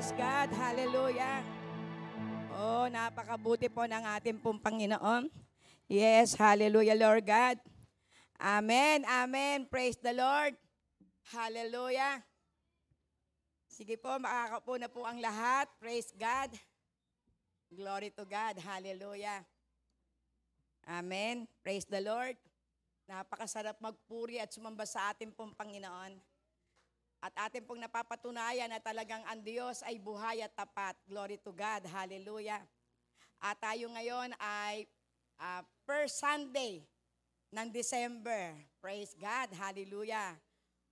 Praise God. Hallelujah. Oh, napakabuti po ng ating pong Panginoon. Yes, hallelujah, Lord God. Amen, amen. Praise the Lord. Hallelujah. Sige po, makakaupo na po ang lahat. Praise God. Glory to God. Hallelujah. Amen. Praise the Lord. Napakasarap magpuri at sumamba sa ating pong Panginoon. At ating pong napapatunayan na talagang ang Diyos ay buhay at tapat. Glory to God. Hallelujah. At tayo ngayon ay first Sunday ng December. Praise God. Hallelujah.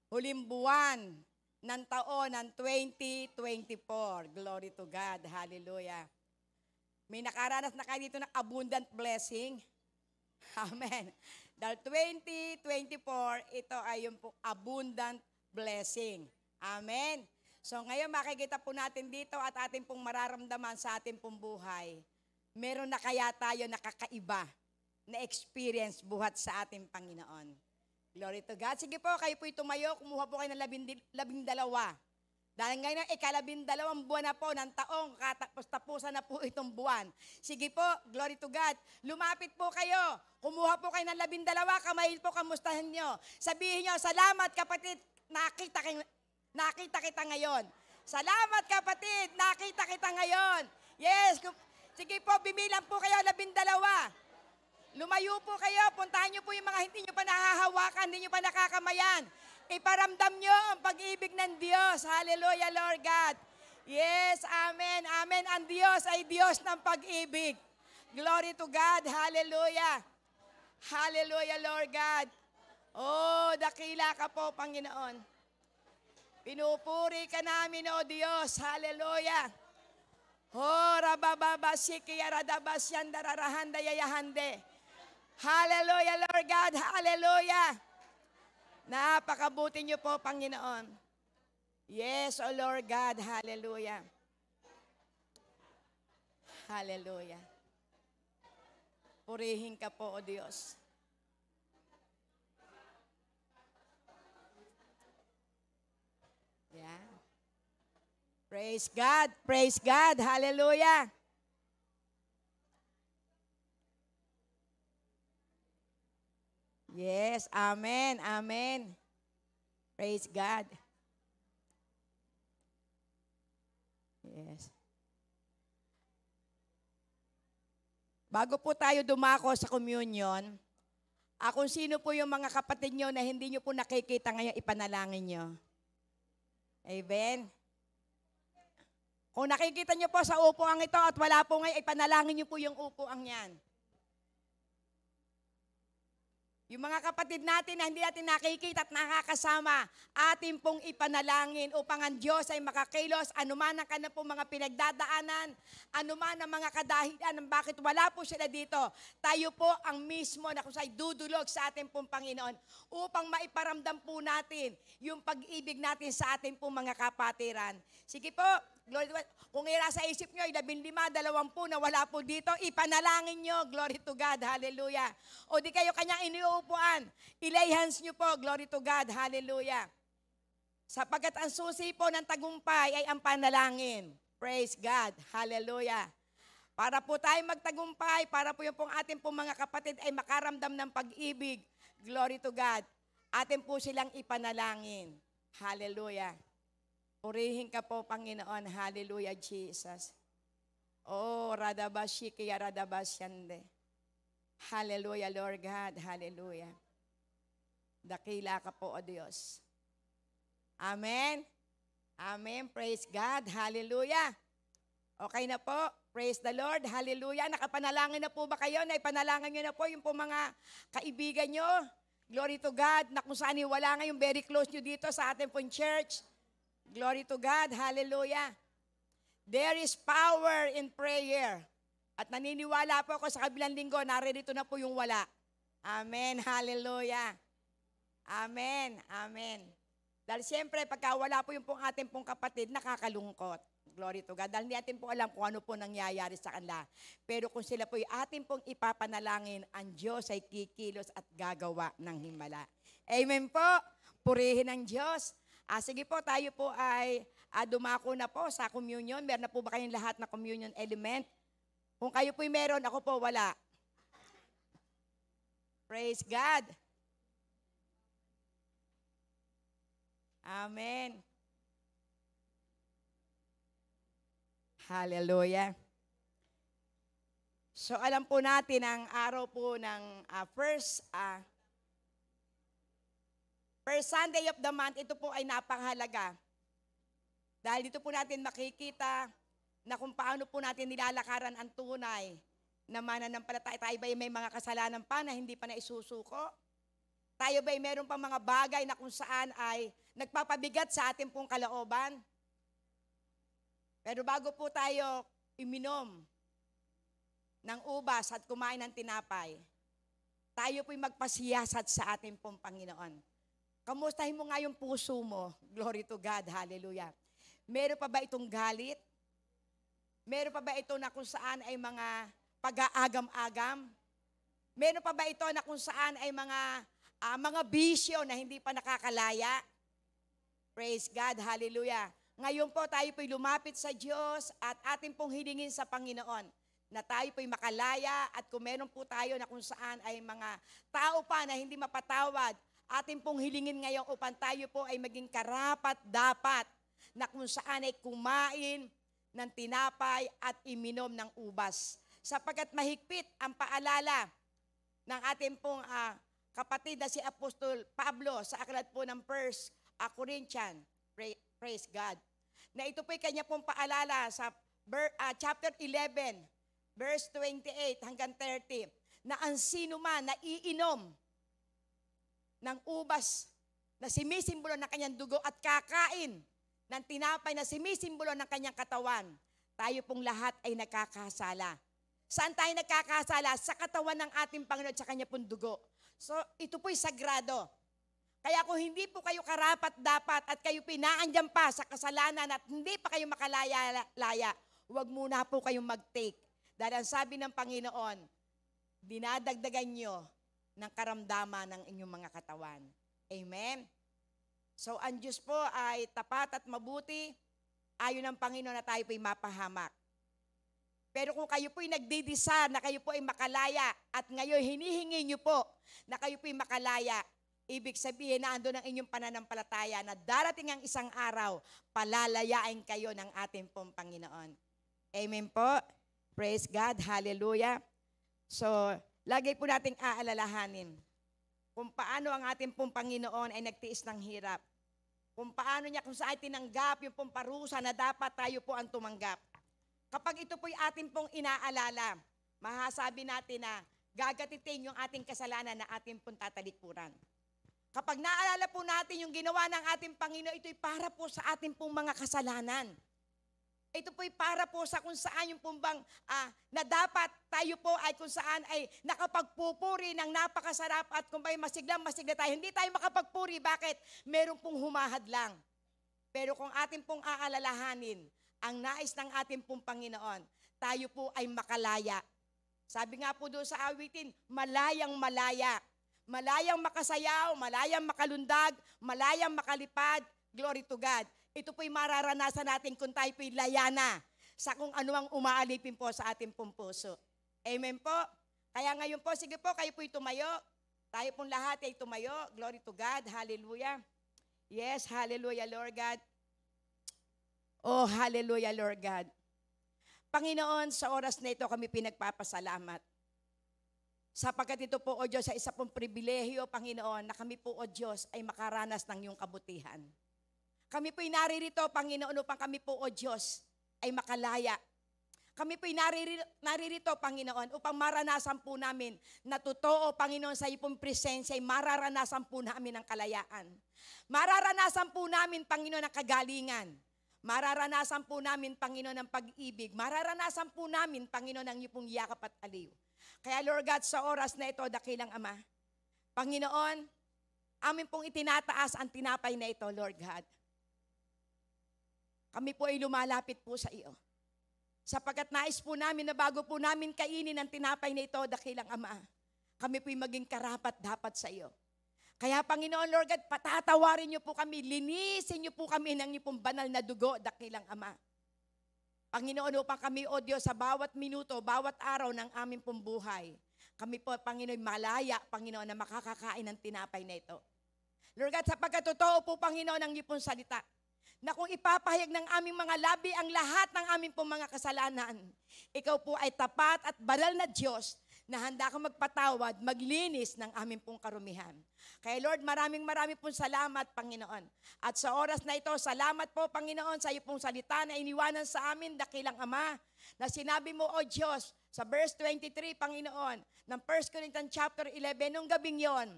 Huling buwan ng taon ng 2024. Glory to God. Hallelujah. May nakaranas na kayo dito ng abundant blessing. Amen. Dahil 2024, ito ay yung abundant blessing. Amen. So ngayon makikita po natin dito at ating pong mararamdaman sa ating pong buhay. Meron na kaya tayo nakakaiba na experience buhat sa ating Panginoon. Glory to God. Sige po, kayo po'y tumayo, kumuha po kayo ng 12. Dahil ngayon ang 12 buwan na po ng taong, tapusan na po itong buwan. Sige po, glory to God. Lumapit po kayo, kumuha po kayo ng 12, kamay po, kamustahan nyo. Sabihin nyo, salamat kapatid, nakita kita ngayon. Salamat kapatid, nakita kita ngayon. Yes, sige po, bimilang po kayo 12. Lumayo po kayo, puntahan nyo po yung mga hindi nyo pa nahahawakan, hindi nyo pa nakakamayan. Iparamdam nyo ang pag-ibig ng Diyos. Hallelujah, Lord God. Yes, amen, amen. Ang Diyos ay Diyos ng pag-ibig. Glory to God. Hallelujah. Hallelujah, Lord God. Oh, dakila ka po, Panginoon. Pinupuri ka namin, O Diyos. Hallelujah. Oh, rabababasiki yaradabasyan dararahanda yayahande. Hallelujah, Lord God. Hallelujah. Napakabuti niyo po, Panginoon. Yes, O Lord God. Hallelujah. Hallelujah. Purihin ka po, O Diyos. Yeah. Praise God. Praise God. Hallelujah. Yes. Amen. Amen. Praise God. Yes. Bago po tayo dumako sa communion, kung sino po yung mga kapatid nyo na hindi nyo po nakikita ngayon, ipanalangin nyo. Amen. Kung nakikita nyo po sa upuang ito at wala po ngayon, ipanalangin nyo po yung upuang yan. Yung mga kapatid natin na hindi natin nakikita at nakakasama, atin pong ipanalangin upang ang Diyos ay makakilos, anuman ang kanila pong mga pinagdadaanan, anuman ang mga kadahilan ng bakit wala po sila dito. Tayo po ang mismo na kung sa'y dudulog sa ating pong Panginoon upang maiparamdam po natin yung pag-ibig natin sa ating pong mga kapatiran. Sige po, glory to God. Kung sa isip nyo, 15, 20 na wala po dito, ipanalangin nyo, glory to God, hallelujah. O di kayo kanyang iniuupuan, ilay hands nyo po, glory to God, hallelujah. Sapagkat ang susi po ng tagumpay ay ang panalangin. Praise God, hallelujah. Para po tayo magtagumpay, para po yung pong ating pong mga kapatid ay makaramdam ng pag-ibig, glory to God, atin po silang ipanalangin, hallelujah. Purihin ka po, Panginoon. Hallelujah, Jesus. Oh, radabashi kaya radabasyande. Hallelujah, Lord God. Hallelujah. Dakila ka po, O Diyos. Amen. Amen. Praise God. Hallelujah. Okay na po. Praise the Lord. Hallelujah. Nakapanalangin na po ba kayo? Naipanalangin nyo na po yung po mga kaibigan nyo. Glory to God. Na kung saan wala ngayong very close nyo dito sa ating pong church. Glory to God. Hallelujah. There is power in prayer. At naniniwala po ako sa kabilang linggo, naririto na po yung wala. Amen. Hallelujah. Amen. Amen. Dahil siyempre, pagka wala po yung pong ating pong kapatid, nakakalungkot. Glory to God. Dahil hindi natin po alam kung ano po nangyayari sa kanila. Pero kung sila po yung ating pong ipapanalangin, ang Diyos ay kikilos at gagawa ng himala. Amen po. Purihin ang Diyos. Sige po, tayo po ay dumako na po sa communion. Meron na po ba kayong lahat na communion element? Kung kayo po'y meron, ako po wala. Praise God. Amen. Hallelujah. So alam po natin ang araw po ng first Sunday of the month, ito po ay napakahalaga. Dahil dito po natin makikita na kung paano po natin nilalakaran ang tunay na mananampalataya. Tayo ba may mga kasalanan pa na hindi pa naisusuko? Tayo ba meron pang mga bagay na kung saan ay nagpapabigat sa ating pong kalooban? Pero bago po tayo iminom ng ubas at kumain ng tinapay, tayo po'y magpasiyasat sa ating pong Panginoon. Kamustahin mo nga yung puso mo. Glory to God. Hallelujah. Meron pa ba itong galit? Meron pa ba ito na kung saan ay mga pag-aagam-agam? Meron pa ba ito na kung saan ay mga bisyo na hindi pa nakakalaya? Praise God. Hallelujah. Ngayon po tayo po'y lumapit sa Diyos at ating pong hilingin sa Panginoon na tayo po'y makalaya at kung meron po tayo na kung saan ay mga tao pa na hindi mapatawad, ating pong hilingin ngayon upang tayo po ay maging karapat-dapat na kung saan ay kumain ng tinapay at iminom ng ubas. Sapagkat mahigpit ang paalala ng ating pong kapatid na si Apostol Pablo sa aklat po ng 1 Corinthians. Praise God. Na ito po'y kanya pong paalala sa chapter 11, verse 28 hanggang 30, na ang sino man na iinom ng ubas na sumisimbolo ng kanyang dugo at kakain ng tinapay na sumisimbolo ng kanyang katawan, tayo pong lahat ay nakakasala. Saan tayo nagkakasala? Sa katawan ng ating Panginoon at sa kanya pong dugo. So, ito po'y sagrado. Kaya kung hindi po kayo karapat-dapat at kayo pinaandyan pa sa kasalanan at hindi pa kayo makalaya-laya, huwag muna po kayong mag-take. Dahil ang sabi ng Panginoon, dinadagdagan nyo ng karamdaman ng inyong mga katawan. Amen? So, ang Diyos po ay tapat at mabuti, ayon ng Panginoon na tayo po'y mapahamak. Pero kung kayo po'y nagdidesire na kayo po ay makalaya at ngayon hinihingi nyo po na kayo po'y makalaya, ibig sabihin na ando ng inyong pananampalataya na darating ang isang araw, palalayain kayo ng ating pong Panginoon. Amen po. Praise God. Hallelujah. So, lagi po nating aalalahanin kung paano ang ating pong Panginoon ay nagtiis ng hirap. Kung paano niya kung saan tinanggap yung pong parusa na dapat tayo po ang tumanggap. Kapag ito po'y ating pong inaalala, masasabi natin na gagatitin yung ating kasalanan na ating pong tatalikuran. Kapag naalala po natin yung ginawa ng ating Panginoon, ito'y para po sa ating pong mga kasalanan. Ito po'y para po sa kung saan yung pumbang na dapat tayo po ay kung saan ay nakapagpupuri ng napakasarap at kung ba'y masigla tayo. Hindi tayo makapagpuri. Bakit? Meron pong humahadlang. Pero kung ating pong aalalahanin, ang nais ng ating pong Panginoon, tayo po ay makalaya. Sabi nga po doon sa awitin, malayang malaya. Malayang makasayaw, malayang makalundag, malayang makalipad. Glory to God. Ito po'y mararanasan natin kung tayo po'y layana sa kung ano ang umaalipin po sa ating pong puso. Amen po? Kaya ngayon po, sige po, kayo po'y tumayo. Tayo pong lahat ay tumayo. Glory to God. Hallelujah. Yes, hallelujah, Lord God. Oh, hallelujah, Lord God. Panginoon, sa oras na ito kami pinagpapasalamat. Sapagkat ito po, O Diyos, sa isa pong pribilehiyo, Panginoon, na kami po, O Diyos, ay makaranas ng iyong kabutihan. Kami po'y naririto, Panginoon, upang kami po, O Diyos, ay makalaya. Kami po'y naririto, Panginoon, upang maranasan po namin na totoo, Panginoon, sa iyong presensya, ay mararanasan po namin ang kalayaan. Mararanasan po namin, Panginoon, ang kagalingan. Mararanasan po namin, Panginoon, ang pag-ibig. Mararanasan po namin, Panginoon, ang iyong yakap at aliw. Kaya, Lord God, sa oras na ito, dakilang Ama, Panginoon, amin pong itinataas ang tinapay na ito, Lord God. Kami po ay lumalapit po sa iyo. Sapagkat nais po namin na bago po namin kainin ang tinapay na ito, dakilang Ama, kami po ay maging karapat-dapat sa iyo. Kaya Panginoon Lord God, patatawarin niyo po kami, linisin niyo po kami ng iyong pong banal na dugo, dakilang Ama. Panginoon, upang kami, O Diyos, sa bawat minuto, bawat araw ng aming pong buhay, kami po, Panginoon, malaya, Panginoon, na makakakain ng tinapay na ito. Lord God, sapagkat totoo po, Panginoon, ang iyong pong salita, na kung ipapahayag ng aming mga labi ang lahat ng aming pong mga kasalanan, ikaw po ay tapat at banal na Diyos na handa kang magpatawad, maglinis ng aming pong karumihan. Kaya Lord, maraming pong salamat, Panginoon. At sa oras na ito, salamat po, Panginoon, sa iyo pong salita na iniwanan sa amin, dakilang Ama, na sinabi mo, O Diyos, sa verse 23, Panginoon, ng 1 Corinthians chapter 11, nung gabing yon,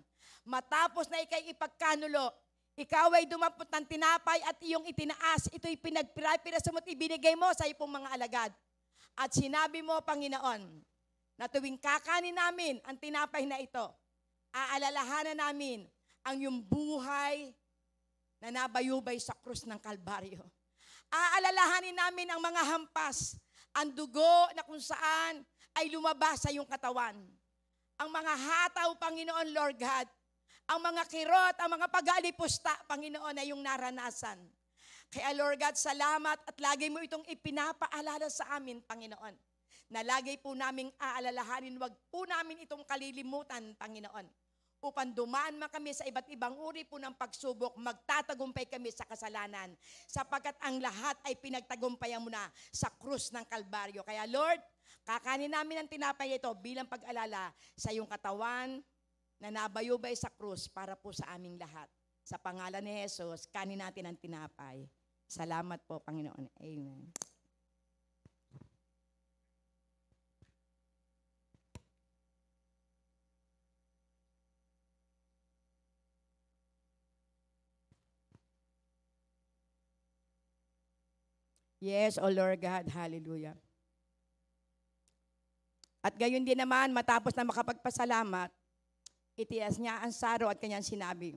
matapos na ikay ipagkanulo, ikaw ay dumampot ng tinapay at iyong itinaas, ito'y pinagpira-piraso mo't ibinigay mo sa iyo pong mga alagad. At sinabi mo, Panginoon, na tuwing kakanin namin ang tinapay na ito, aalalahanan namin ang iyong buhay na nabayubay sa krus ng Kalbaryo. Aalalahanin namin ang mga hampas, ang dugo na kung saan ay lumabas sa iyong katawan. Ang mga hataw, Panginoon Lord God, ang mga kirot, ang mga pag-aalipusta, Panginoon, ay yung naranasan. Kaya Lord God, salamat at lagi mo itong ipinapaalala sa amin, Panginoon, na lagi po naming aalalahanin, wag po namin itong kalilimutan, Panginoon, upang dumaan man kami sa iba't ibang uri po ng pagsubok, magtatagumpay kami sa kasalanan, sapagkat ang lahat ay pinagtagumpayan mo na sa krus ng Kalbaryo. Kaya Lord, kakanin namin ang tinapay ito bilang pag-alala sa iyong katawan na nabayubay sa krus para po sa aming lahat. Sa pangalan ni Jesus, kanin natin ang tinapay. Salamat po, Panginoon. Amen. Yes, O Lord God, hallelujah. At gayon din naman, matapos na makapagpasalamat, itias niya ang saro at kanyang sinabi,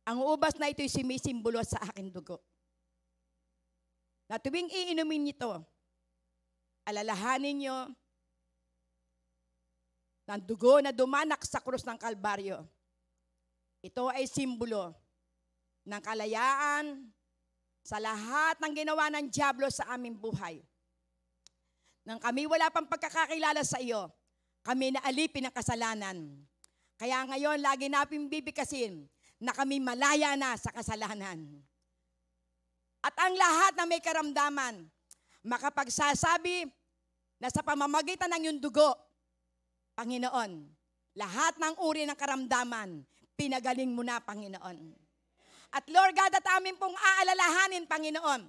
ang ubas na ito'y sumisimbolo sa aking dugo. Na tuwing iinumin nito, alalahanin niyo ng dugo na dumanak sa krus ng Kalbaryo. Ito ay simbolo ng kalayaan sa lahat ng ginawa ng dyablo sa aming buhay. Nang kami wala pang pagkakakilala sa iyo, kami naalipin ng kasalanan. Kaya ngayon, lagi natin bibigkasin na kami malaya na sa kasalanan. At ang lahat na may karamdaman, makapagsasabi na sa pamamagitan ng iyong dugo, Panginoon, lahat ng uri ng karamdaman, pinagaling mo na, Panginoon. At Lord God, at amin pong aalalahanin, Panginoon,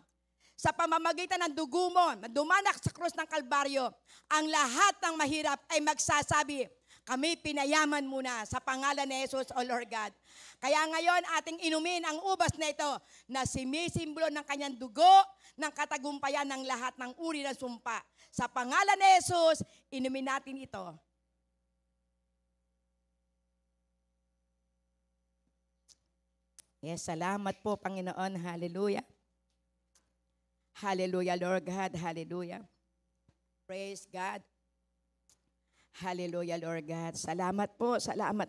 sa pamamagitan ng dugo mo na dumanak sa krus ng Kalbaryo, ang lahat ng mahirap ay magsasabi, kami pinayaman muna sa pangalan ni Jesus, O Lord God. Kaya ngayon, ating inumin ang ubas na ito na sumisimbolo ng kanyang dugo, ng katagumpayan ng lahat ng uri ng sumpa. Sa pangalan ni Jesus, inumin natin ito. Yes, salamat po, Panginoon. Hallelujah. Hallelujah, Lord God. Hallelujah. Praise God. Hallelujah, Lord God. Salamat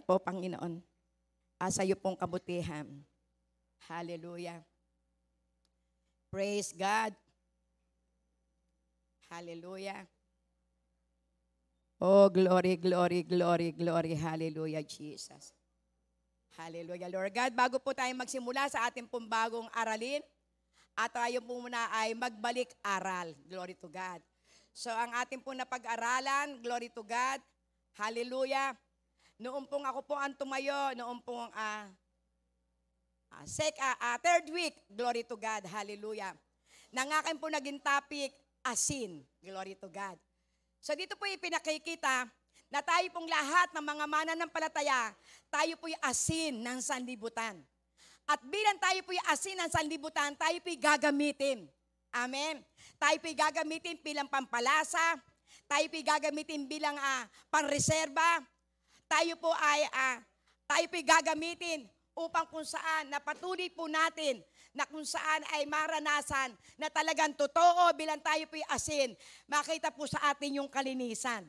po, Panginoon. Sa iyo pong kabutihan. Hallelujah. Praise God. Hallelujah. Oh, glory, glory, glory, glory. Hallelujah, Jesus. Hallelujah, Lord God. Bago po tayo magsimula sa ating pong bagong aralin, at tayo po muna ay magbalik aral. Glory to God. So, ang ating pong napag-aralan, glory to God. Hallelujah. Noong pong ako po ang tumayo, noong pong third week, glory to God. Hallelujah. Nang akin po naging topic, asin. Glory to God. So, dito po ipinakikita na tayo pong lahat ng mga mananampalataya, tayo po'y asin ng sanlibutan. At bilang tayo po'y asin ng sanlibutan, tayo po'y gagamitin. Amen. Tayo po'y gagamitin bilang pampalasa, tayo po'y gagamitin bilang panreserba, tayo po'y gagamitin upang kung saan napatuloy po natin na kung saan ay maranasan na talagang totoo bilang tayo po'y asin, makita po sa atin yung kalinisan.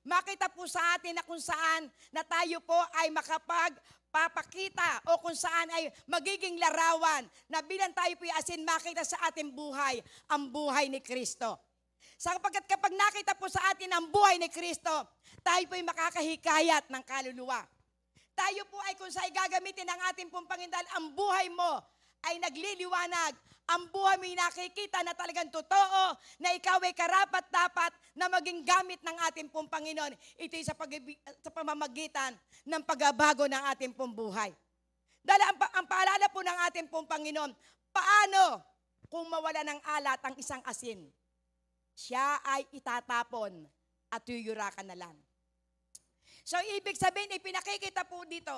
Makita po sa atin na kung saan na tayo po ay makapagpapakita o kung saan ay magiging larawan na bilang tayo po asin makita sa ating buhay ang buhay ni Kristo. Sapagkat kapag nakita po sa atin ang buhay ni Kristo, tayo po ay makakahikayat ng kaluluwa. Tayo po ay kung saan gagamitin ng ating pong Panginoon, ang buhay mo ay nagliliwanag. Ang buhay mo ay nakikita na talagang totoo na ikaw ay karapat-dapat na maging gamit ng ating pong Panginoon. Ito ay sa pamamagitan ng pagbabago ng ating pong buhay. Dahil ang paalala po ng ating pong Panginoon, paano kung mawala ng alat ang isang asin? Siya ay itatapon at tuyurakan na lang. So ibig sabihin, ipinakikita po dito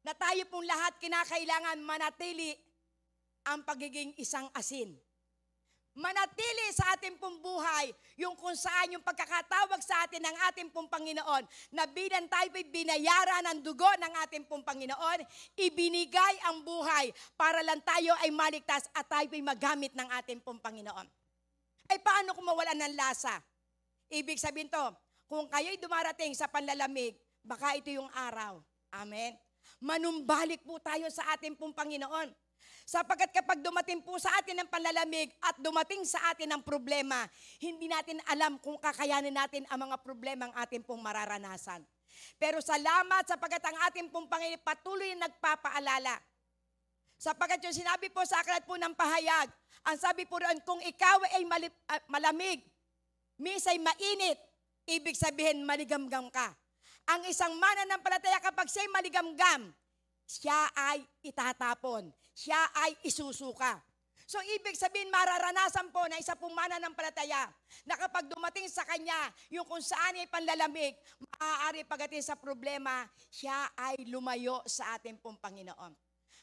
na tayo pong lahat kinakailangan manatili ang pagiging isang asin. Manatili sa ating pong buhay yung kung saan yung pagkakatawag sa atin ng ating pong Panginoon na bilang tayo ay binayaran ng dugo ng ating pong Panginoon, ibinigay ang buhay para lang tayo ay maligtas at tayo ay magamit ng ating pong Panginoon. Ay paano kung mawalan ng lasa? Ibig sabihin to, kung kayo'y dumarating sa panlalamig, baka ito yung araw. Amen? Manumbalik po tayo sa ating pong Panginoon. Sapagkat kapag dumating po sa atin ang panlalamig at dumating sa atin ang problema, hindi natin alam kung kakayanin natin ang mga problema ang ating pong mararanasan. Pero salamat sapagkat ang ating pong Panginoon patuloy na nagpapaalala. Sapagkat yung sinabi po sa aklat po ng pahayag, ang sabi po roon, kung ikaw ay malamig, misay mainit, ibig sabihin maligamgam ka. Ang isang mananampalataya kapag siya'y maligamgam, siya ay itatapon, siya ay isusuka. So ibig sabihin mararanasan po na isa pong mananampalataya na kapag dumating sa kanya yung kung saan ay panlalamig, maaari pagdating sa problema, siya ay lumayo sa ating pong Panginoon.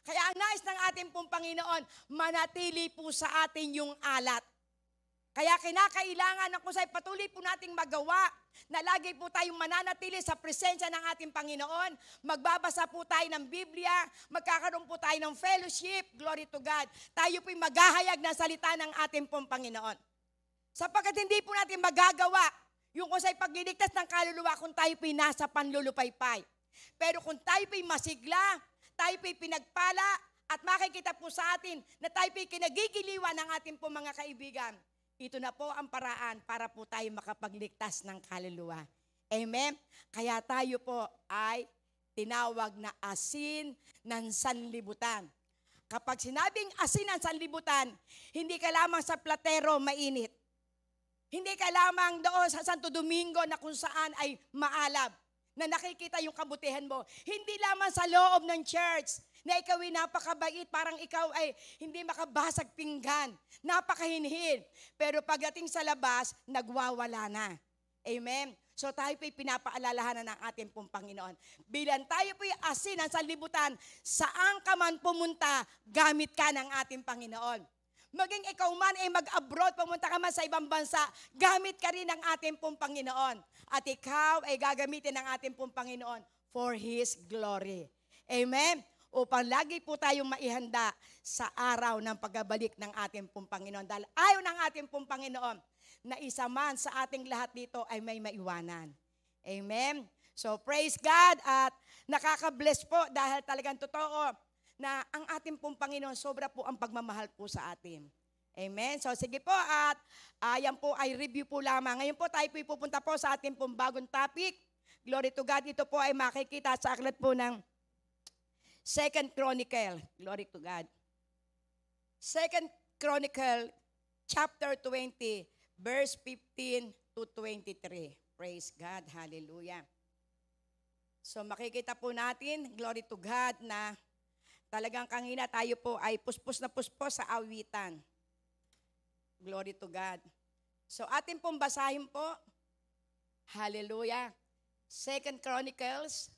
Kaya ang nais ng ating pong Panginoon, manatili po sa atin yung alat. Kaya kinakailangan na kung sa'y patuloy po nating magawa na lagi po tayong mananatili sa presensya ng ating Panginoon. Magbabasa po tayo ng Biblia, magkakaroon po tayo ng fellowship, glory to God. Tayo po'y maghahayag ng salita ng ating pong Panginoon. Sapagkat hindi po natin magagawa yung kung sa'y pagliligtas ng kaluluwa kung tayo po'y nasa panlulupaypay. Pero kung tayo po'y masigla, tayo po'y pinagpala at makikita po sa atin na tayo po'y kinagigiliwan ng ating po mga kaibigan. Ito na po ang paraan para po tayo makapagligtas ng kaluluwa. Amen? Kaya tayo po ay tinawag na asin ng sanlibutan. Kapag sinabing asin ng sanlibutan, hindi ka lamang sa platero mainit. Hindi ka lamang doon sa Santo Domingo na kung saan ay maalab, na nakikita yung kabutihan mo. Hindi lamang sa loob ng church, na ikaw ay napakabait, parang ikaw ay hindi makabasag pinggan, napakahinhin. Pero pagdating sa labas, nagwawala na. Amen? So tayo po'y pinapaalalahanan ng ating pong Panginoon. Bilang tayo po'y asin ng sanlibutan, saan ka man pumunta, gamit ka ng ating Panginoon. Maging ikaw man ay mag-abroad, pumunta ka man sa ibang bansa, gamit ka rin ng ating pong Panginoon. At ikaw ay gagamitin ng ating pong Panginoon for His glory. Amen? Upang lagi po tayong maihanda sa araw ng pagbabalik ng ating pong Panginoon. Dahil ayaw ng ating pong Panginoon na isa man sa ating lahat dito ay may maiwanan. Amen? So praise God at nakaka-bless po dahil talagang totoo na ang ating pong Panginoon sobra po ang pagmamahal po sa atin. Amen? So sige po at yan po ay review po lamang. Ngayon po tayo po ipupunta po sa ating pong bagong topic. Glory to God. Ito po ay makikita sa aklat po ng 2 Chronicle. Glory to God. 2 Chronicle chapter 20 verse 15 to 23. Praise God. Hallelujah. So makikita po natin, glory to God, na talagang kanina tayo po ay puspos na puspos sa awitan. Glory to God. So atin pong basahin po. Hallelujah. 2 Chronicles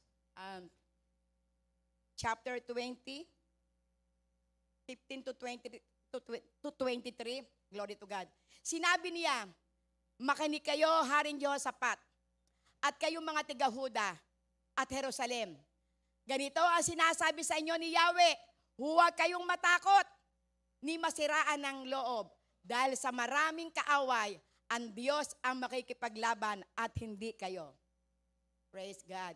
chapter 20, 15 to 23. Glory to God. Sinabi niya, makinig kayo, Haring Jehoshaphat, at kayong mga tiga-Huda at Jerusalem. Ganito ang sinasabi sa inyo ni Yahweh, huwag kayong matakot ni masiraan ng loob dahil sa maraming kaaway Ang Diyos ang makikipaglaban at hindi kayo. Praise God.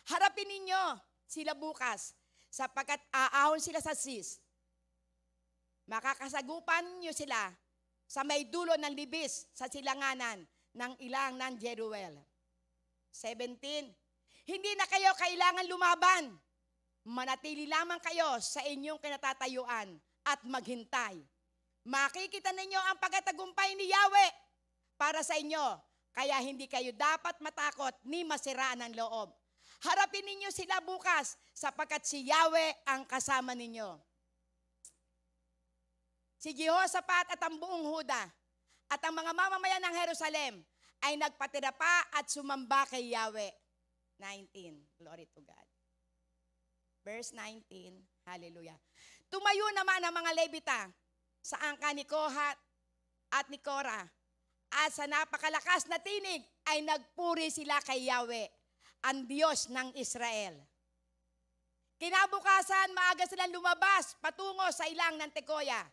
Harapin ninyo sila bukas sapagkat aahon sila sa sis. Makakasagupan niyo sila sa may dulo ng libis sa silanganan ng ilang ng Jeruel. 17. Hindi na kayo kailangan lumaban. Manatili lamang kayo sa inyong kinatatayuan at maghintay. Makikita ninyo ang pagtatagumpay ni Yahweh para sa inyo. Kaya hindi kayo dapat matakot ni masiraan ng loob. Harapin ninyo sila bukas sapagkat si Yahweh ang kasama ninyo. Si Jehoshaphat at ang buong Huda at ang mga mamamayan ng Jerusalem ay nagpatira pa at sumamba kay Yahweh. 19. Glory to God. Verse 19. Hallelujah. Tumayo naman ang mga Levita sa angka ni Kohat at ni Korah. At sa napakalakas na tinig ay nagpuri sila kay Yahweh, ang Diyos ng Israel. Kinabukasan, maaga silang lumabas patungo sa ilang ng Tekoa.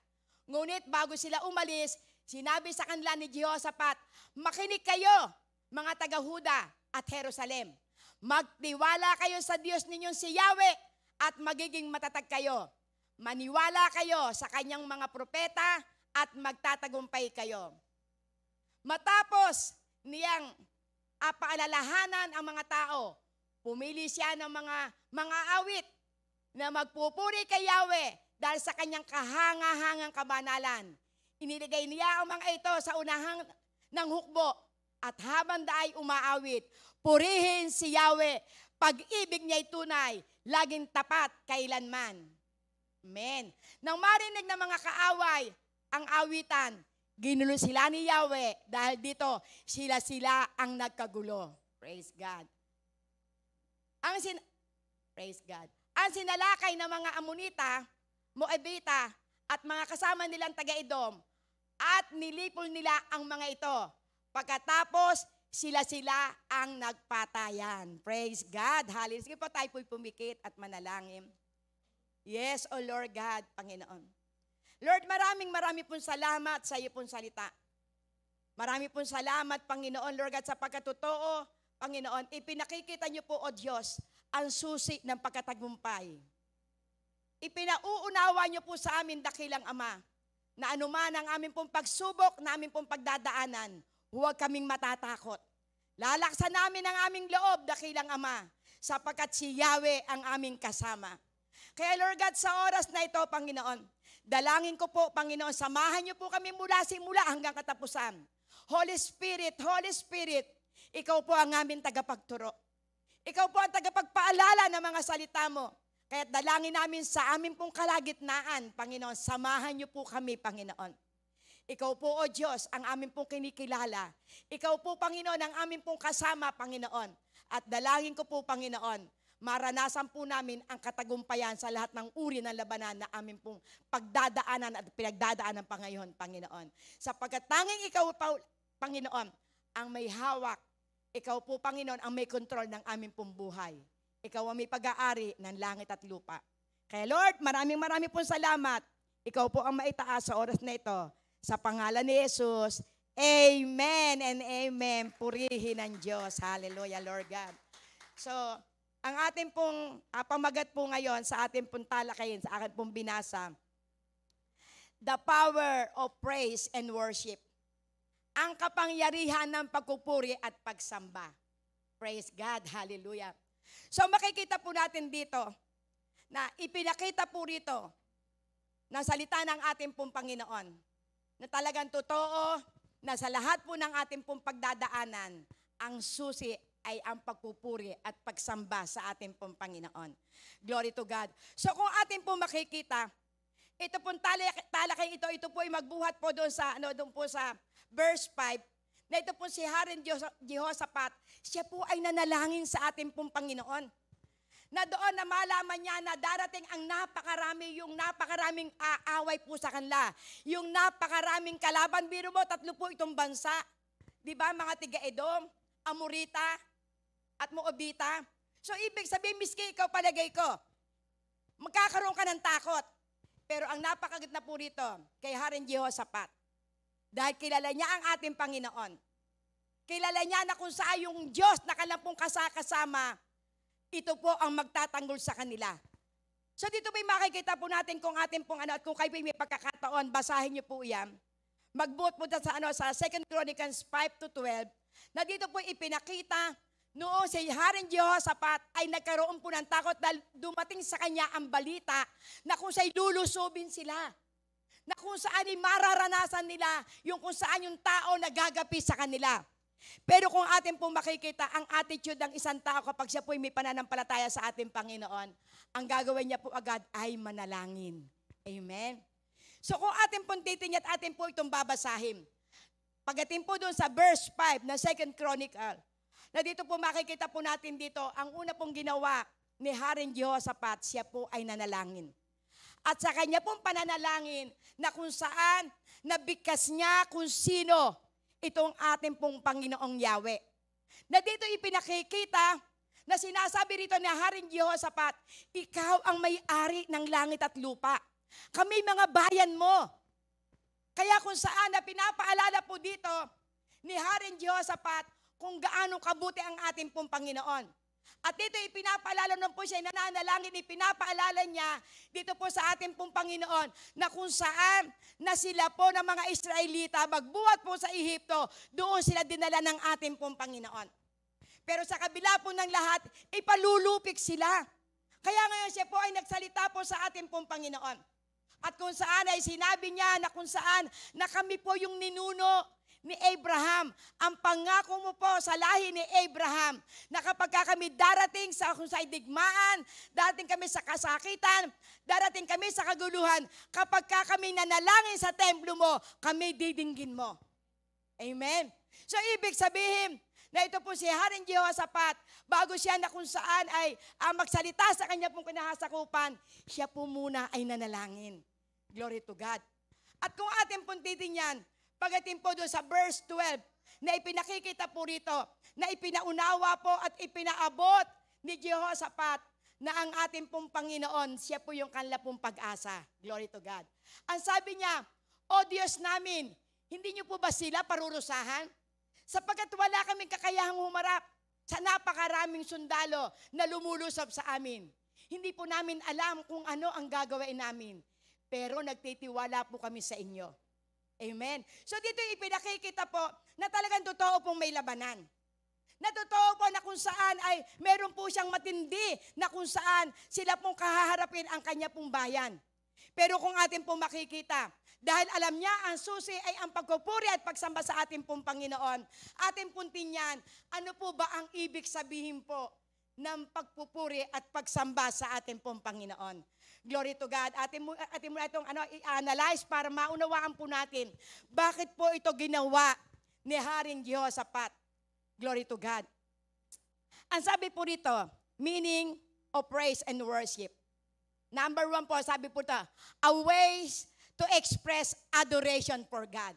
Ngunit bago sila umalis, sinabi sa kanila ni Jehoshaphat, makinig kayo, mga taga-Huda at Jerusalem. Magtiwala kayo sa Diyos ninyong si Yahweh at magiging matatag kayo. Maniwala kayo sa kanyang mga propeta at magtatagumpay kayo. Matapos niyang paalalahanan ang mga tao, pumili siya ng mga awit na magpupuri kay Yahweh dahil sa kanyang kahanga-hangang kabanalan. Iniligay niya ang mga ito sa unahang ng hukbo at habang daay umaawit, purihin si Yahweh, pag-ibig niya'y tunay, laging tapat kailanman. Amen. Nang marinig ng mga kaaway ang awitan, ginulo sila ni Yahweh dahil dito sila ang nagkagulo. Praise God. Praise God. Ang sinalakay ng mga Amonita, Moabita at mga kasama nilang taga-Edom at nilipol nila ang mga ito. Pagkatapos, sila ang nagpatayan. Praise God. Hallelujah. Sige po, tayo po'y pumikit at manalangin. Yes, O Lord God, Panginoon. Lord, marami pong salamat sa iyo pong salita. Marami pong salamat, Panginoon, Lord God, sa pagkatotoo, Panginoon, ipinakikita niyo po, O Diyos, ang susi ng pagkatagumpay. Ipinauunawa niyo po sa amin, dakilang Ama, na anuman ang aming pong pagsubok, na aming pong pagdadaanan, huwag kaming matatakot. Lalaksan namin ang aming loob, dakilang Ama, sapagkat si Yahweh ang aming kasama. Kaya Lord God, sa oras na ito, Panginoon, dalangin ko po, Panginoon, samahan niyo po kami simula hanggang katapusan. Holy Spirit, ikaw po ang aming tagapagturo. Ikaw po ang tagapagpaalala ng mga salita mo. Kaya dalangin namin sa aming pong kalagitnaan, Panginoon, samahan niyo po kami, Panginoon. Ikaw po, O Diyos, ang aming pong kinikilala. Ikaw po, Panginoon, ang aming pong kasama, Panginoon. At dalangin ko po, Panginoon, maranasan po namin ang katagumpayan sa lahat ng uri ng labanan na aming pong pagdadaanan at pinagdadaanan pa ngayon, Panginoon. Sapagkat tanging ikaw, Panginoon, ang may hawak. Ikaw po, Panginoon, ang may kontrol ng aming pong buhay. Ikaw ang may pag-aari ng langit at lupa. Kaya Lord, maraming pong salamat. Ikaw po ang maitaas sa oras na ito. Sa pangalan ni Jesus, Amen and Amen. Purihin ng Diyos. Hallelujah, Lord God. So, ang ating pong pamagat po ngayon sa ating pong talakayin, sa aking pong binasa, the power of praise and worship. Ang kapangyarihan ng pagpupuri at pagsamba. Praise God. Hallelujah. So makikita po natin dito na ipinakita po rito ng salita ng ating pong Panginoon na talagang totoo na sa lahat po ng ating pong pagdadaanan, ang susi ay ang pagpupuri at pagsamba sa ating pong Panginoon. Glory to God. So kung ating pong makikita, ito pong talakay ito po ay magbuhat po doon sa verse 5, na ito po si Haring Jehoshaphat, siya po ay nanalangin sa ating pong Panginoon. Na doon na malaman niya na darating ang napakaraming aaway po sa kanila. Yung napakaraming kalaban, biro mo, 3 po itong bansa. Di ba, mga tiga-Edom, Amorita, at Moabita. So, ibig sabihin, miski ikaw palagay ko, magkakaroon ka ng takot. Pero ang napakaganda po rito, kay Haring Jehoshaphat, Dahil kilala niya ang ating Panginoon. Kilala niya na kung saan yung Diyos na kanilang pong kasama, ito po ang magtatanggol sa kanila. So dito po makikita po natin kung ating pong at kung kayo po may pagkakataon, basahin niyo po yan. Magbuot po sa 2 Chronicles 5-12, na dito po ipinakita noong si Haring Jehoshaphat ay nagkaroon po ng takot dahil dumating sa kanya ang balita na kung sa'y lulusubin sila. Na kung saan ay mararanasan nila yung kung saan yung tao nagagapi sa kanila. Pero kung atin pong makikita ang attitude ng isang tao kapag siya po may pananampalataya sa ating Panginoon, ang gagawin niya po agad ay manalangin. Amen? So kung atin pong titingnan at atin po itong babasahin, pagating po doon sa verse 5 na 2 Chronicle, na dito po makikita po natin dito, ang una pong ginawa ni Haring Jehoshaphat, siya po ay nanalangin. At sa kanya pong pananalangin na kung saan nabigkas niya kung sino itong ating pong Panginoong Yahweh. Na dito ipinakikita na sinasabi rito ni Haring Jehoshaphat, ikaw ang may-ari ng langit at lupa. Kami mga bayan mo. Kaya kung saan na pinapaalala po dito ni Haring Jehoshaphat kung gaano kabuti ang ating pong Panginoon. At dito ipinapaalala naman po siya, nananalangin, ipinapaalala niya dito po sa ating pong Panginoon na kung saan na sila po ng mga Israelita magbuhat po sa Ehipto, doon sila dinala ng ating pong Panginoon. Pero sa kabila po ng lahat, ipalulupik sila. Kaya ngayon siya po ay nagsalita po sa ating pong Panginoon. At kung saan ay sinabi niya na kung saan na kami po yung ninuno ni Abraham, ang pangako mo po sa lahi ni Abraham, na kapag kami darating sa kung sa digmaan, darating kami sa kasakitan, darating kami sa kaguluhan, kapag kami nanalangin sa templo mo, kami didinggin mo. Amen? So ibig sabihin, na ito po si Haring Jehoshaphat, bago siya na kung saan ay magsalita sa kanya pong kinahasakupan, siya po muna ay nanalangin. Glory to God. At kung atin pong titingnan, pagating po doon sa verse 12, na ipinakikita po rito, na ipinaunawa po at ipinaabot ni Jehoshaphat na ang ating pong Panginoon, siya po yung kanila pong pag-asa. Glory to God. Ang sabi niya, O Diyos namin, hindi niyo po ba sila parurusahan? Sapagkat wala kaming kakayahang humarap sa napakaraming sundalo na lumulusob sa amin. Hindi po namin alam kung ano ang gagawin namin, pero nagtitiwala po kami sa inyo. Amen. So dito ipinakikita po na talagang totoo pong may labanan. Na totoo po na kung saan ay meron po siyang matindi na kung saan sila pong kahaharapin ang kanya pong bayan. Pero kung atin pong makikita, dahil alam niya ang susi ay ang pagpupuri at pagsamba sa ating pong Panginoon, ating pong tinyan, ano po ba ang ibig sabihin po ng pagpupuri at pagsamba sa ating pong Panginoon? Glory to God. Atin mo itong i-analyze para maunawaan po natin bakit po ito ginawa ni Haring Jehoshaphat. Glory to God. Ang sabi po rito, meaning of praise and worship. Number 1 po, sabi po ito, a ways to express adoration for God.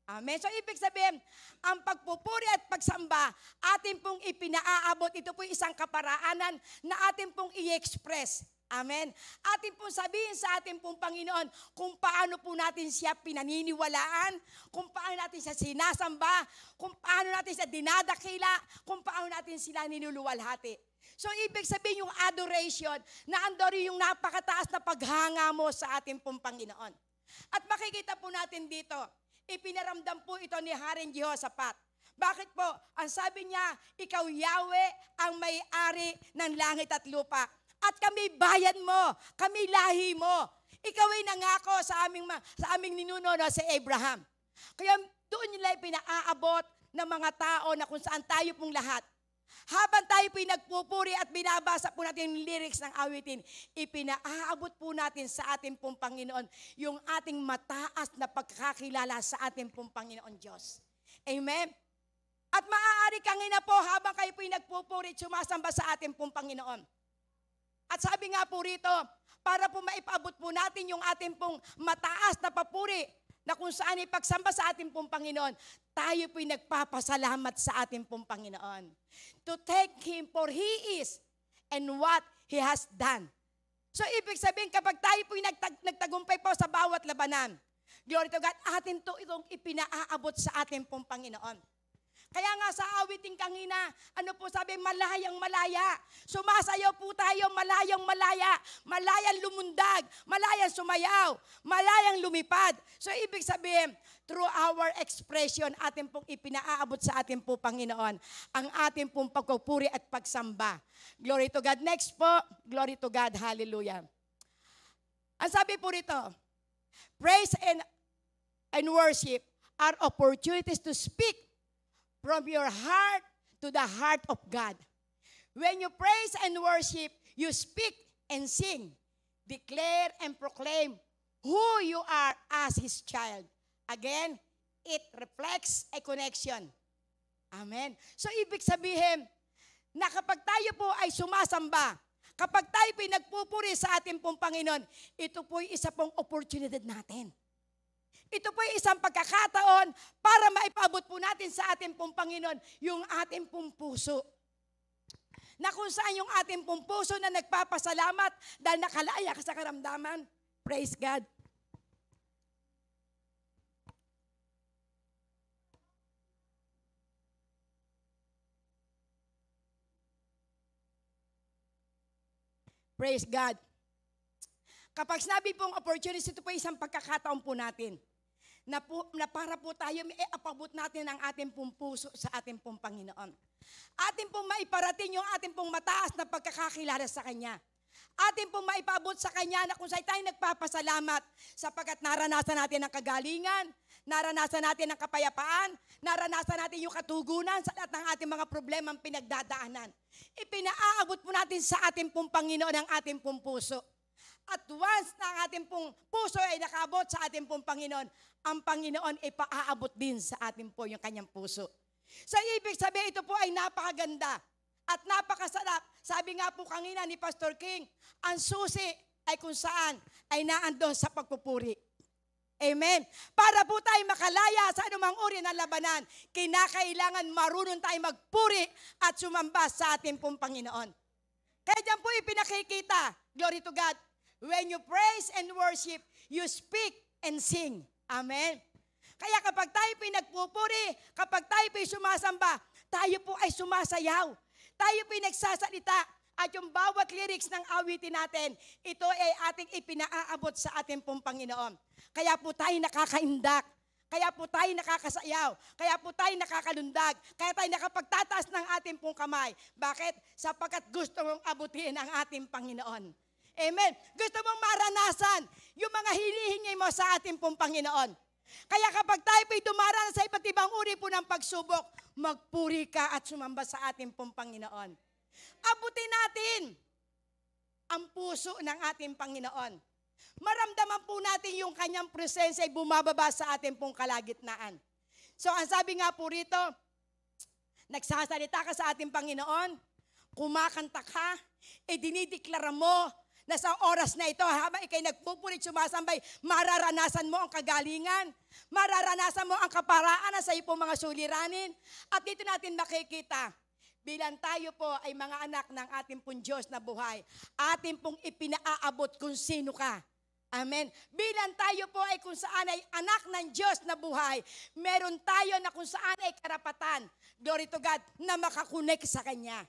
Amen. So ibig sabihin, ang pagpupuri at pagsamba, atin pong ipinaaabot, ito po isang kaparaanan na atin pong i-express. Amen. Atin pong sabihin sa ating pong Panginoon kung paano po natin siya pinaniniwalaan, kung paano natin siya sinasamba, kung paano natin siya dinadakila, kung paano natin sila ninuluwalhati. So ibig sabihin yung adoration na andori yung napakataas na paghanga mo sa ating pong Panginoon. At makikita po natin dito, ipinaramdam po ito ni Haring Jehoshaphat. Bakit po? Ang sabi niya, ikaw Yahweh ang may-ari ng langit at lupa. At kami bayan mo, kami lahi mo. Ikaw ay nangako sa aming ninuno si Abraham. Kaya doon nila pinaaabot ng mga tao na kung saan tayo pong lahat. Habang tayo po'y nagpupuri at binabasa po natin yung lyrics ng awitin, ipinaaabot po natin sa ating pong Panginoon yung ating mataas na pagkakilala sa ating pong Panginoon Diyos. Amen? At maaari kang ina po habang kayo po'y nagpupuri at sumasamba sa ating pong Panginoon. At sabi nga po rito, para po maipaabot po natin yung ating pong mataas na papuri na kung saan ipagsamba sa ating pong Panginoon, tayo po'y nagpapasalamat sa ating pong Panginoon. To thank Him for He is and what He has done. So ibig sabihin, kapag tayo po'y nagtagumpay po sa bawat labanan, Glory to God, atin to itong ipinaaabot sa atin pong Panginoon. Kaya nga sa awiting kanina, ano po sabi, malayang malaya. Sumasayaw po tayo, malayang malaya. Malayang lumundag, malayang sumayaw, malayang lumipad. So ibig sabihin, through our expression, atin pong ipinaaabot sa atin po Panginoon, ang atin pong pagpupuri at pagsamba. Glory to God. Next po, glory to God, hallelujah. Ang sabi po rito, praise and worship are opportunities to speak from your heart to the heart of God. When you praise and worship, you speak and sing, declare and proclaim who you are as His child. Again, it reflects a connection. Amen. So, ibig sabihin, na kapag tayo po ay sumasamba, kapag tayo po ay nagpupuri sa ating pong Panginoon, ito po ay isa pong opportunity natin. Ito po ay isang pagkakataon para maipaabot po natin sa ating pong Panginoon yung ating pong puso. Na kung saan yung ating pong puso na nagpapasalamat dahil nakalaya ka sa karamdaman. Praise God. Praise God. Kapag sinabi pong opportunity, ito po isang pagkakataon po natin na para po tayo apabot natin ang ating pong puso sa ating pong Panginoon. Ating pong maiparating yung ating pong mataas na pagkakakilala sa Kanya. Ating pong maipabot sa Kanya na kung saan tayo nagpapasalamat sapagkat naranasan natin ang kagalingan, naranasan natin ang kapayapaan, naranasan natin yung katugunan sa lahat ng ating mga problemang pinagdadaanan. Ipinaaabot po natin sa ating pong Panginoon ang ating pong puso. At once na ang ating pong puso ay nakaabot sa ating pong Panginoon, ang Panginoon ay paaabot din sa ating po yung kanyang puso. So ibig sabihin, ito po ay napakaganda at napakasarap. Sabi nga po kanina ni Pastor King, ang susi ay kung saan ay naandun sa pagpupuri. Amen. Para po tayo makalaya sa anumang uri ng labanan, kinakailangan marunong tayo magpuri at sumamba sa ating pong Panginoon. Kaya dyan po ipinakikita, glory to God, when you praise and worship, you speak and sing. Amen. Kaya kapag tayo po'y nagpupuri, kapag tayo po'y sumasamba, tayo po ay sumasayaw. Tayo po'y nagsasalita. At yung bawat lyrics ng awitin natin, ito ay ating ipinaaabot sa ating pong Panginoon. Kaya po tayo nakakaindak. Kaya po tayo nakakasayaw. Kaya po tayo nakakalundag. Kaya tayo nakapagtataas ng ating pong kamay. Bakit? Sapagkat gusto mong abutin ang ating Panginoon. Amen. Gusto mong maranasan yung mga hinihingi mo sa ating pong Panginoon. Kaya kapag tayo po'y dumaranas sa iba't ibang uri po ng pagsubok, magpuri ka at sumamba sa ating pong Panginoon. Abutin natin ang puso ng ating Panginoon. Maramdaman po natin yung kanyang presensya ay bumababa sa ating pong kalagitnaan. So ang sabi nga po rito, nagsasalita ka sa ating Panginoon, kumakanta ka, dinideklara mo na sa oras na ito, habang ikay nagpupurit, sumasambay, mararanasan mo ang kagalingan, mararanasan mo ang kaparaan sa iyo pong mga suliranin. At dito natin makikita, bilang tayo po ay mga anak ng ating pong Diyos na buhay, ating pong ipinaaabot kung sino ka. Amen. Bilang tayo po ay kung saan ay anak ng Diyos na buhay, meron tayo na kung saan ay karapatan, glory to God, na makakunek sa Kanya.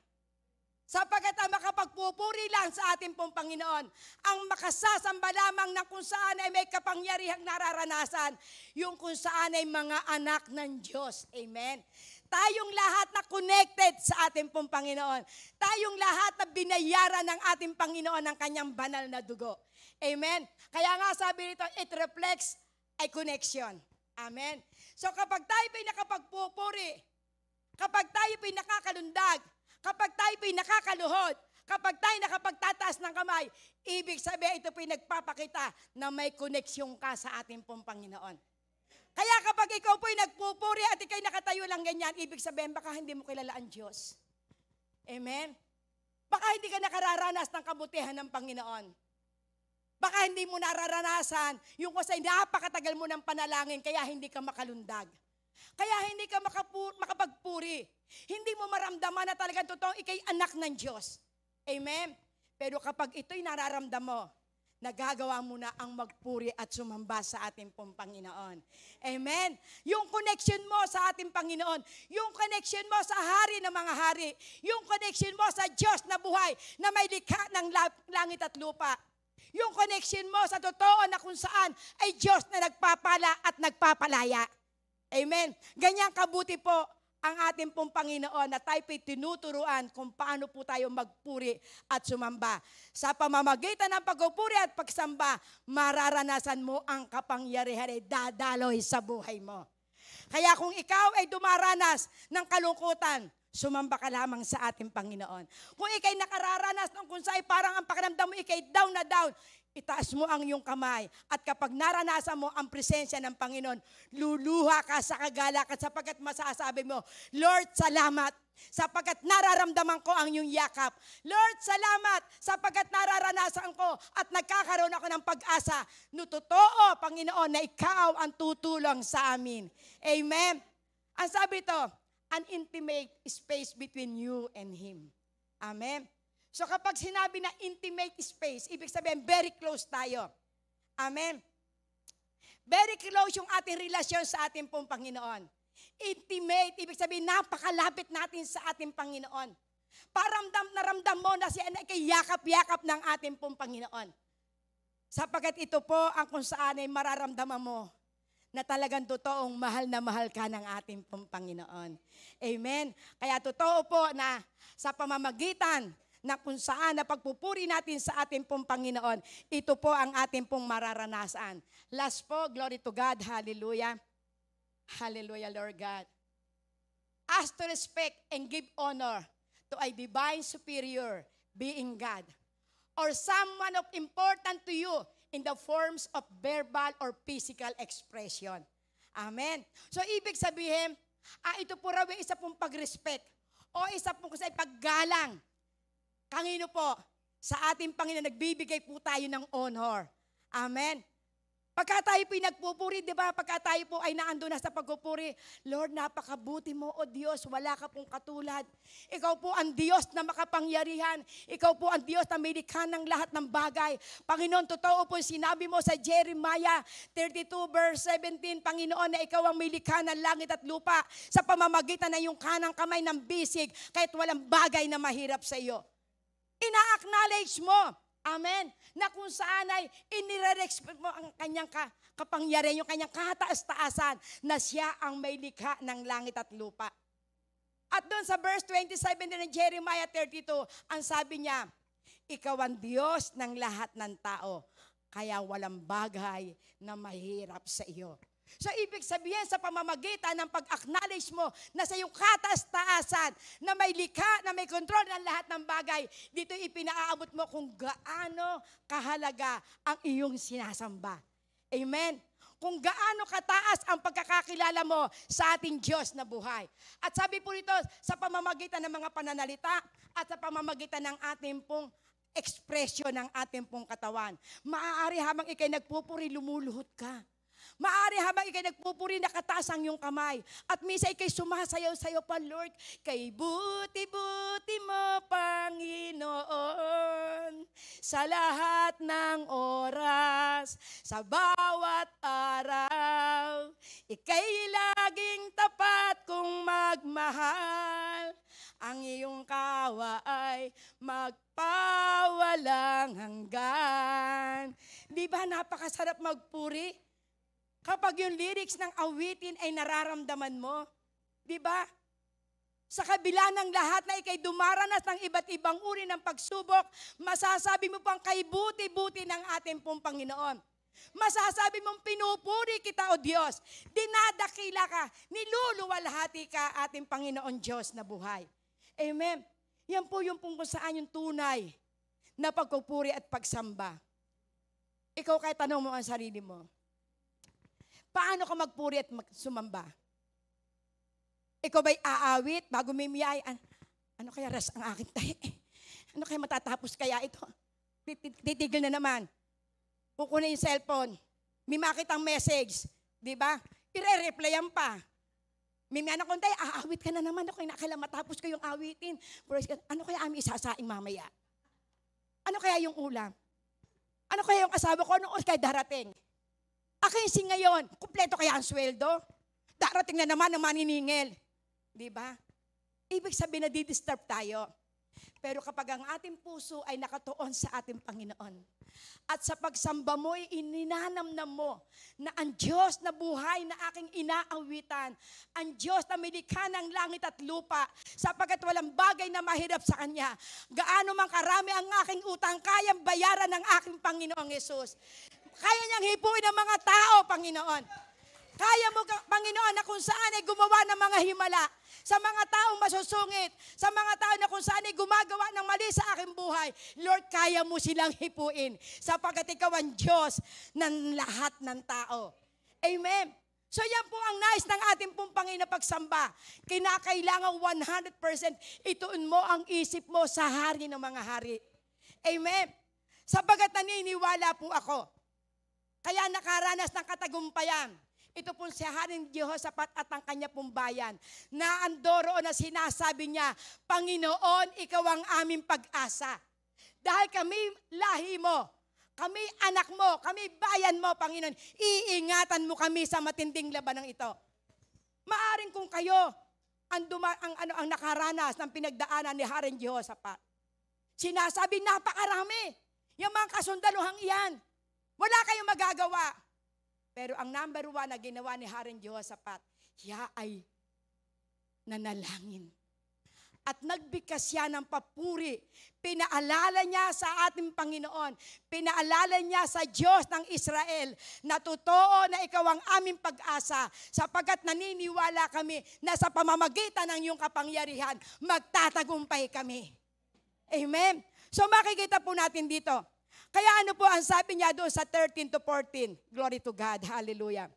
Sapagkat ang makapagpupuri lang sa ating pong Panginoon, ang makasasamba lamang na kung saan ay may kapangyarihang nararanasan, yung kung saan ay mga anak ng Diyos. Amen. Tayong lahat na connected sa ating pong Panginoon. Tayong lahat na binayaran ng ating Panginoon ng kanyang banal na dugo. Amen. Kaya nga sabi nito, it reflects a connection. Amen. So kapag tayo po'y nakapagpupuri, kapag tayo po'y nakakalundag, kapag tayo po'y nakakaluhod, kapag tayo nakapagtataas ng kamay, ibig sabihin ito po'y nagpapakita na may koneksyon ka sa ating pong Panginoon. Kaya kapag ikaw po'y nagpupuri at ikaw'y nakatayo lang ganyan, ibig sabihin baka hindi mo kilala ang Diyos. Amen? Baka hindi ka nakararanas ng kabutihan ng Panginoon. Baka hindi mo nararanasan yung kasi napakatagal mo ng panalangin kaya hindi ka makalundag. Kaya hindi ka makapagpuri. Hindi mo maramdaman na talagang totoong ikay anak ng Diyos. Amen? Pero kapag ito'y nararamdam mo, nagagawa mo na ang magpuri at sumamba sa ating pong Panginoon. Amen? Yung connection mo sa ating Panginoon, yung connection mo sa Hari ng mga hari, yung connection mo sa Diyos na buhay, na may likha ng langit at lupa, yung connection mo sa totoo na kung saan ay Diyos na nagpapala at nagpapalaya. Amen? Ganyan kabuti po ang ating pong Panginoon na tayo po'y tinuturuan kung paano po tayo magpuri at sumamba. Sa pamamagitan ng pagpupuri at pagsamba, mararanasan mo ang kapangyarihan ay dadaloy sa buhay mo. Kaya kung ikaw ay dumaranas ng kalungkutan, sumamba ka lamang sa ating Panginoon. Kung ikay nakararanas ng kung saan parang ang pakiramdam mo, ikay down na down, itaas mo ang iyong kamay. At kapag naranasan mo ang presensya ng Panginoon, luluha ka sa kagalakan sapagkat masasabi mo, Lord, salamat sapagkat nararamdaman ko ang iyong yakap. Lord, salamat sapagkat nararanasan ko at nagkakaroon ako ng pag-asa. No, totoo, Panginoon, na ikaw ang tutulong sa amin. Amen. Ang sabi ito, an intimate space between you and Him. Amen. So kapag sinabi na intimate space, ibig sabihin very close tayo. Amen. Very close yung ating relasyon sa ating pong Panginoon. Intimate, ibig sabihin napakalapit natin sa ating Panginoon. Naramdam mo na siya na yakap-yakap ng ating pong Panginoon. Sapagkat ito po ang kung saan ay mararamdaman mo na talagang totoong mahal na mahal ka ng ating pong Panginoon. Amen. Kaya totoo po na sa pamamagitan na kung saan na pagpupuri natin sa ating pong Panginoon, ito po ang ating pong mararanasan. Last po, glory to God, hallelujah. Hallelujah, Lord God. As to respect and give honor to a divine superior being God, or someone of important to you in the forms of verbal or physical expression. Amen. So, ibig sabihin, ito po raw isa pong pag-respect o isa pong paggalang. Kanino po? Sa ating Panginoon, nagbibigay po tayo ng honor. Amen. Pagka tayo po'y nagpupuri, di ba? Pagka tayo po ay naando na sa pagpupuri, Lord, napakabuti mo, O Diyos, wala ka pong katulad. Ikaw po ang Diyos na makapangyarihan. Ikaw po ang Diyos na may likha ng lahat ng bagay. Panginoon, totoo po sinabi mo sa Jeremiah 32 verse 17, Panginoon, na ikaw ang may likha ng langit at lupa sa pamamagitan ng iyong kanang kamay ng bisig, kahit walang bagay na mahirap sa iyo. Ina-acknowledge mo, amen, na kung saan ay inire-respect mo ang kanyang kapangyarihan, yung kanyang kataas-taasan, na siya ang may likha ng langit at lupa. At doon sa verse 27 din ng Jeremiah 32, ang sabi niya, ikaw ang Diyos ng lahat ng tao, kaya walang bagay na mahirap sa iyo. So, ibig sabihin sa pamamagitan ng pag-acknowledge mo na sa iyong kataas-taasan, na may likha, na may kontrol ng lahat ng bagay, dito ipinaaabot mo kung gaano kahalaga ang iyong sinasamba. Amen? Kung gaano kataas ang pagkakakilala mo sa ating Diyos na buhay. At sabi po rito, sa pamamagitan ng mga pananalita at sa pamamagitan ng ating pong ekspresyon ng ating pong katawan. Maaari habang ikay nagpupuri, lumuluhod ka. Maaari habang ikay nagpupuri, nakataas ang iyong kamay. At minsan ikay sumasayaw-sayaw pa, Lord, kay buti-buti mo, Panginoon, sa lahat ng oras, sa bawat araw. Ika'y laging tapat kung magmahal. Ang iyong kawa ay magpawalang hanggan. Di ba napakasarap magpuri? Kapag yung lyrics ng awitin ay nararamdaman mo, di ba? Sa kabila ng lahat na ikay dumaranas ng iba't ibang uri ng pagsubok, masasabi mo pang kay buti-buti ng ating pong Panginoon. Masasabi mong pinupuri kita, O Diyos. Dinadakila ka, niluluwalhati ka ating Panginoon Diyos na buhay. Amen. Yan po yung kung saan yung tunay na pagpupuri at pagsamba. Ikaw kahit tanong mo ang sarili mo, paano ka magpuri at sumamba? Ikaw ba'y aawit bago may miyay? Ano kaya ras ang aking tayo? Ano kaya matatapos kaya ito? Titigil na naman. Kukunin yung cellphone. May makitang message. Di ba? Ire-replyan pa. May anak kong tayo, aawit ka na naman. Ako yung nakala matapos ko yung awitin. Ano kaya aming isasaing mamaya? Ano kaya yung ulam? Ano kaya yung asawa ko? Noon kaya darating? Akinsi ngayon, kumpleto kaya ang sweldo? Darating na naman ang maniningil. Di ba? Ibig sabihin na di-disturb tayo. Pero kapag ang ating puso ay nakatuon sa ating Panginoon, at sa pagsamba mo ay ininanamnam mo na ang Diyos na buhay na aking inaawitan, ang Diyos na milikha ng langit at lupa, sapagkat walang bagay na mahirap sa Kanya. Gaano man karami ang aking utang, kayang bayaran ng aking Panginoong Yesus. Kaya niyang hipuin ang mga tao, Panginoon. Kaya mo, Panginoon, na kung saan ay gumawa ng mga himala, sa mga taong masusungit, sa mga tao na kung saan ay gumagawa ng mali sa aking buhay, Lord, kaya mo silang hipuin, sapagkat ikaw ang Diyos ng lahat ng tao. Amen. So yan po ang nais ng ating pong Panginoon pagsamba. Kinakailangan 100% ituon mo ang isip mo sa hari ng mga hari. Amen. Sapagkat naniniwala po ako, kaya nakaranas ng katagumpayan. Ito pong si Haring Jehoshaphat at ang kanya pong bayan, na andoroon na sinasabi niya, Panginoon, ikaw ang aming pag-asa. Dahil kami lahi mo, kami anak mo, kami bayan mo, Panginoon, iingatan mo kami sa matinding labanang ito. Maaring kung kayo ang nakaranas ng pinagdaanan ni Haring Jehoshaphat, sinasabi, napakarami, yung mga kasundaluhang iyan, wala kayong magagawa. Pero ang number 1 na ginawa ni Haring Jehoshaphat, siya ay nanalangin. At nagbigkas siya ng papuri. Pinaalala niya sa ating Panginoon. Pinaalala niya sa Diyos ng Israel na totoo na ikaw ang aming pag-asa, sapagkat naniniwala kami na sa pamamagitan ng iyong kapangyarihan, magtatagumpay kami. Amen? So makikita po natin dito. Kaya ano po ang sabi niya doon sa 13 to 14? Glory to God. Hallelujah.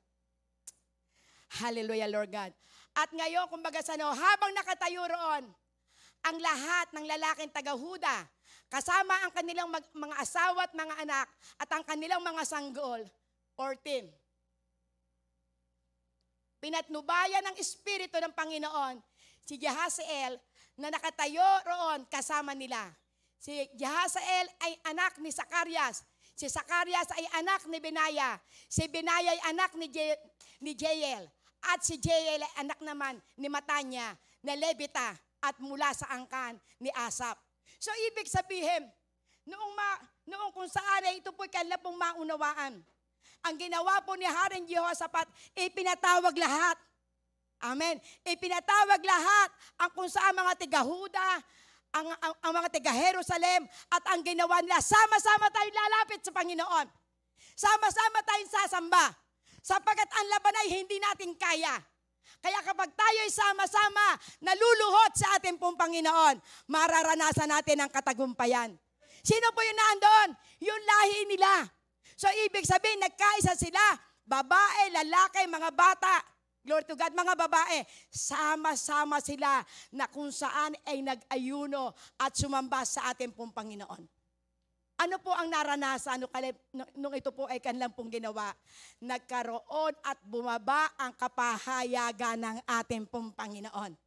Hallelujah, Lord God. At ngayon, kumbaga habang nakatayo roon, ang lahat ng lalaking taga-Huda, kasama ang kanilang mga asawa at mga anak, at ang kanilang mga sanggol, 14. Pinatnubayan ng Espiritu ng Panginoon, si Jahaziel, na nakatayo roon kasama nila. Si Jahaziel ay anak ni Zacarias. Si Zacarias ay anak ni Benaya. Si Benaya ay anak ni Jael. At si Jael ay anak naman ni Matanya, na Levita, at mula sa angkan ni Asap. So ibig sabihin, noong kung saan ay ito po'y kanila pong maunawaan. Ang ginawa po ni Haring Jehoshaphat, ipinatawag lahat. Amen. Ipinatawag lahat ang kung saan mga tiga-Huda, ang mga taga-Jerusalem, at ang ginawa nila, sama-sama tayong lalapit sa Panginoon. Sama-sama tayong sasamba, sapagkat ang laban ay hindi natin kaya. Kaya kapag tayo ay sama-sama, naluluhot sa ating pong Panginoon, mararanasan natin ang katagumpayan. Sino po yung naandoon? Yung lahi nila. So ibig sabihin, nagkaisa sila, babae, lalaki, mga bata. Glory to God, mga babae, sama-sama sila na kung saan ay nag-ayuno at sumamba sa ating pong Panginoon. Ano po ang naranasan nung ito po ay kanilang pong ginawa? Nagkaroon at bumaba ang kapahayagan ng ating pong Panginoon.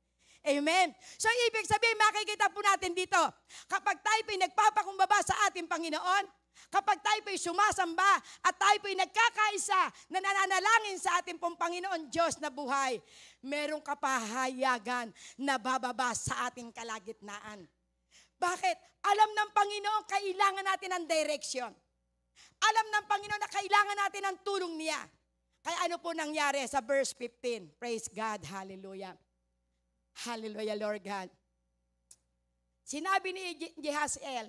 Amen. So ibig sabihin, makikita po natin dito, kapag tayo po nagpapakumbaba sa ating Panginoon, kapag tayo po'y sumasamba at tayo po'y nagkakaisa na nananalangin sa ating pong Panginoon Diyos na buhay, merong kapahayagan na bababa sa ating kalagitnaan. Bakit? Alam ng Panginoon, kailangan natin ng direksyon. Alam ng Panginoon na kailangan natin ng tulong niya. Kaya ano po nangyari sa verse 15? Praise God. Hallelujah. Hallelujah, Lord God. Sinabi ni Jahaziel,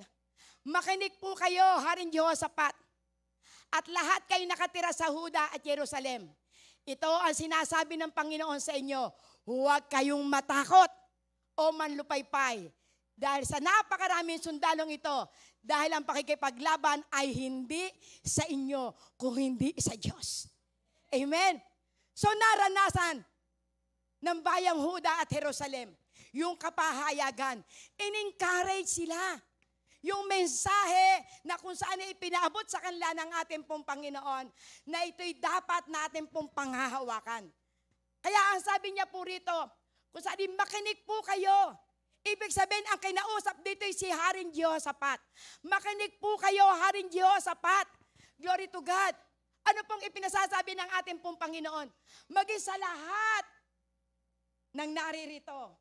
makinig po kayo, Haring Jehoshaphat, at lahat kayo nakatira sa Huda at Jerusalem. Ito ang sinasabi ng Panginoon sa inyo, huwag kayong matakot o manlupaypay. Dahil sa napakaraming sundalong ito, dahil ang pakikipaglaban ay hindi sa inyo, kung hindi sa Diyos. Amen? So naranasan ng bayang Huda at Jerusalem, yung kapahayagan, in-encourage sila. Yung mensahe na kung saan ipinaabot sa kanila ng ating pong Panginoon, na ito'y dapat natin pong panghahawakan. Kaya ang sabi niya po rito, kung saan makinig po kayo, Ibig sabihin, ang kinausap dito ay si Haring Jehoshaphat. Makinig po kayo, Haring Jehoshaphat. Glory to God. Ano pong ipinasasabi ng ating pong Panginoon? Maging sa lahat ng naririto,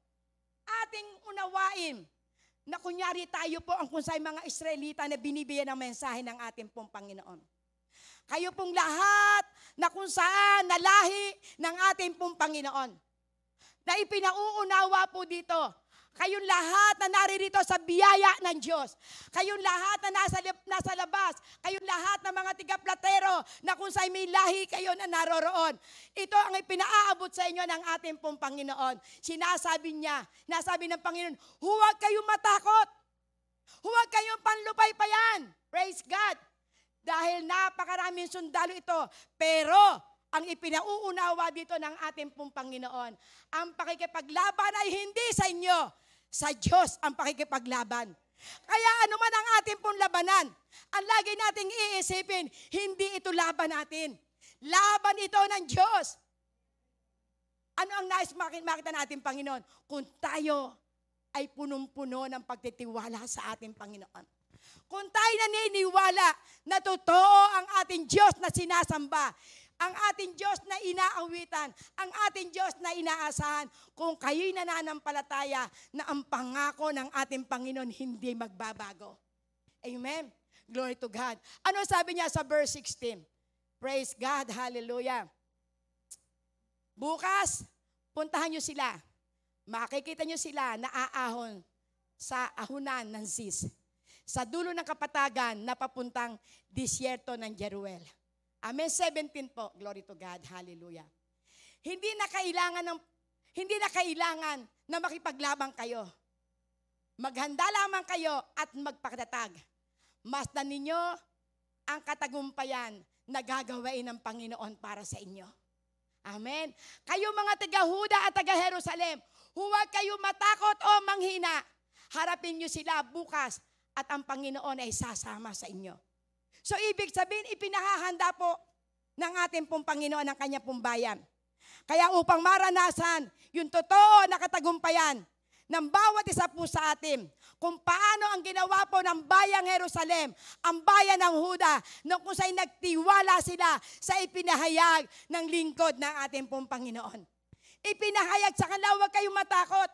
ating unawain na kunyari tayo po ang kung sa'y mga Israelita na binibigyan ng mensahe ng ating pong Panginoon. Kayo pong lahat na kung saan na lahi ng ating pong Panginoon. Na ipinauunawa po dito. Kayong lahat na naririto sa biyaya ng Diyos. Kayong lahat na nasa labas. Kayong lahat ng mga tiga-platero na kung saan may lahi kayo na naroroon. Ito ang ipinaaabot sa inyo ng ating pong Panginoon. Sinasabi niya, nasabi ng Panginoon, huwag kayong matakot. Huwag kayong panlupaypayan. Praise God. Dahil napakaraming sundalo ito. Pero ang ipinauunawa dito ng ating pong Panginoon, ang pakikipaglaban ay hindi sa inyo. Sa Diyos ang pakikipaglaban. Kaya ano man ang ating pong labanan, ang lagi nating iisipin, hindi ito laban natin. Laban ito ng Diyos. Ano ang nais makita natin, Panginoon? Kung tayo ay punong-puno ng pagtitiwala sa ating Panginoon. Kung tayo naniniwala na totoo ang ating Diyos na sinasamba, ang ating Diyos na inaawitan, ang ating Diyos na inaasahan, kung kayo'y nananampalataya na ang pangako ng ating Panginoon hindi magbabago. Amen? Glory to God. Ano sabi niya sa verse 16? Praise God, hallelujah. Bukas, puntahan niyo sila. Makikita niyo sila na aahon sa ahunan ng Ziz. Sa dulo ng kapatagan na papuntang disyerto ng Jeruel. Amen. 17 po. Glory to God. Hallelujah. Hindi na kailangan na makipaglabang kayo. Maghanda lamang kayo at magpakatatag. Masdan ninyo ang katagumpayan na gagawain ng Panginoon para sa inyo. Amen. Kayo mga taga-Huda at taga-Jerusalem, huwag kayo matakot o manghina. Harapin nyo sila bukas at ang Panginoon ay sasama sa inyo. So, ibig sabihin, ipinahahanda po ng ating pong Panginoon ang kanya pong bayan. Kaya upang maranasan yung totoo na katagumpayan ng bawat isa po sa atin, kung paano ang ginawa po ng bayang Jerusalem, ang bayan ng Huda, nung kung sa'y nagtiwala sila sa ipinahayag ng lingkod ng ating pong Panginoon. Ipinahayag sa kanila, huwag kayong matakot.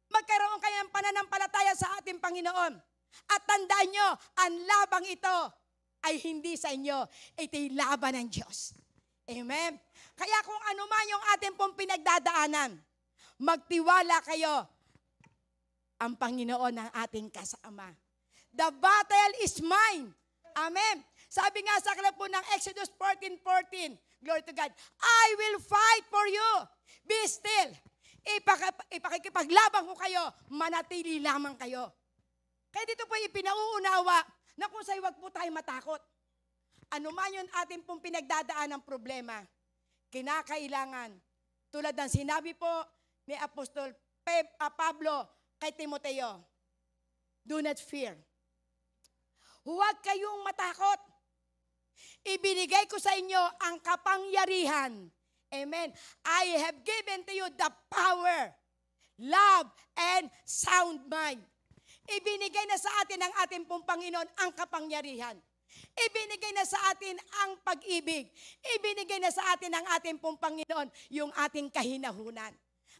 Magkaroon kayo ng pananampalataya sa ating Panginoon. At tandaan nyo, ang labang ito ay hindi sa inyo. Ito'y laban ng Diyos. Amen? Kaya kung ano man yung ating pong pinagdadaanan, magtiwala kayo. Ang Panginoon ang ating kasama. The battle is mine. Amen? Sabi nga sa aklat po ng Exodus 14:14, glory to God, I will fight for you. Be still. Ipakikipaglaban ko kayo, manatili lamang kayo. Kaya dito po ipinauunawa na kung sa'yo wag po tayo matakot. Ano man yun ating pong pinagdadaan ng problema, kinakailangan, tulad ng sinabi po ni Apostol Pablo kay Timoteo, do not fear. Huwag kayong matakot. Ibinigay ko sa inyo ang kapangyarihan. Amen. I have given to you the power, love, and sound mind. Ibinigay na sa atin ng ating pong Panginoon ang kapangyarihan. Ibinigay na sa atin ang pag-ibig. Ibinigay na sa atin ng ating pong Panginoon yung ating kahinahunan.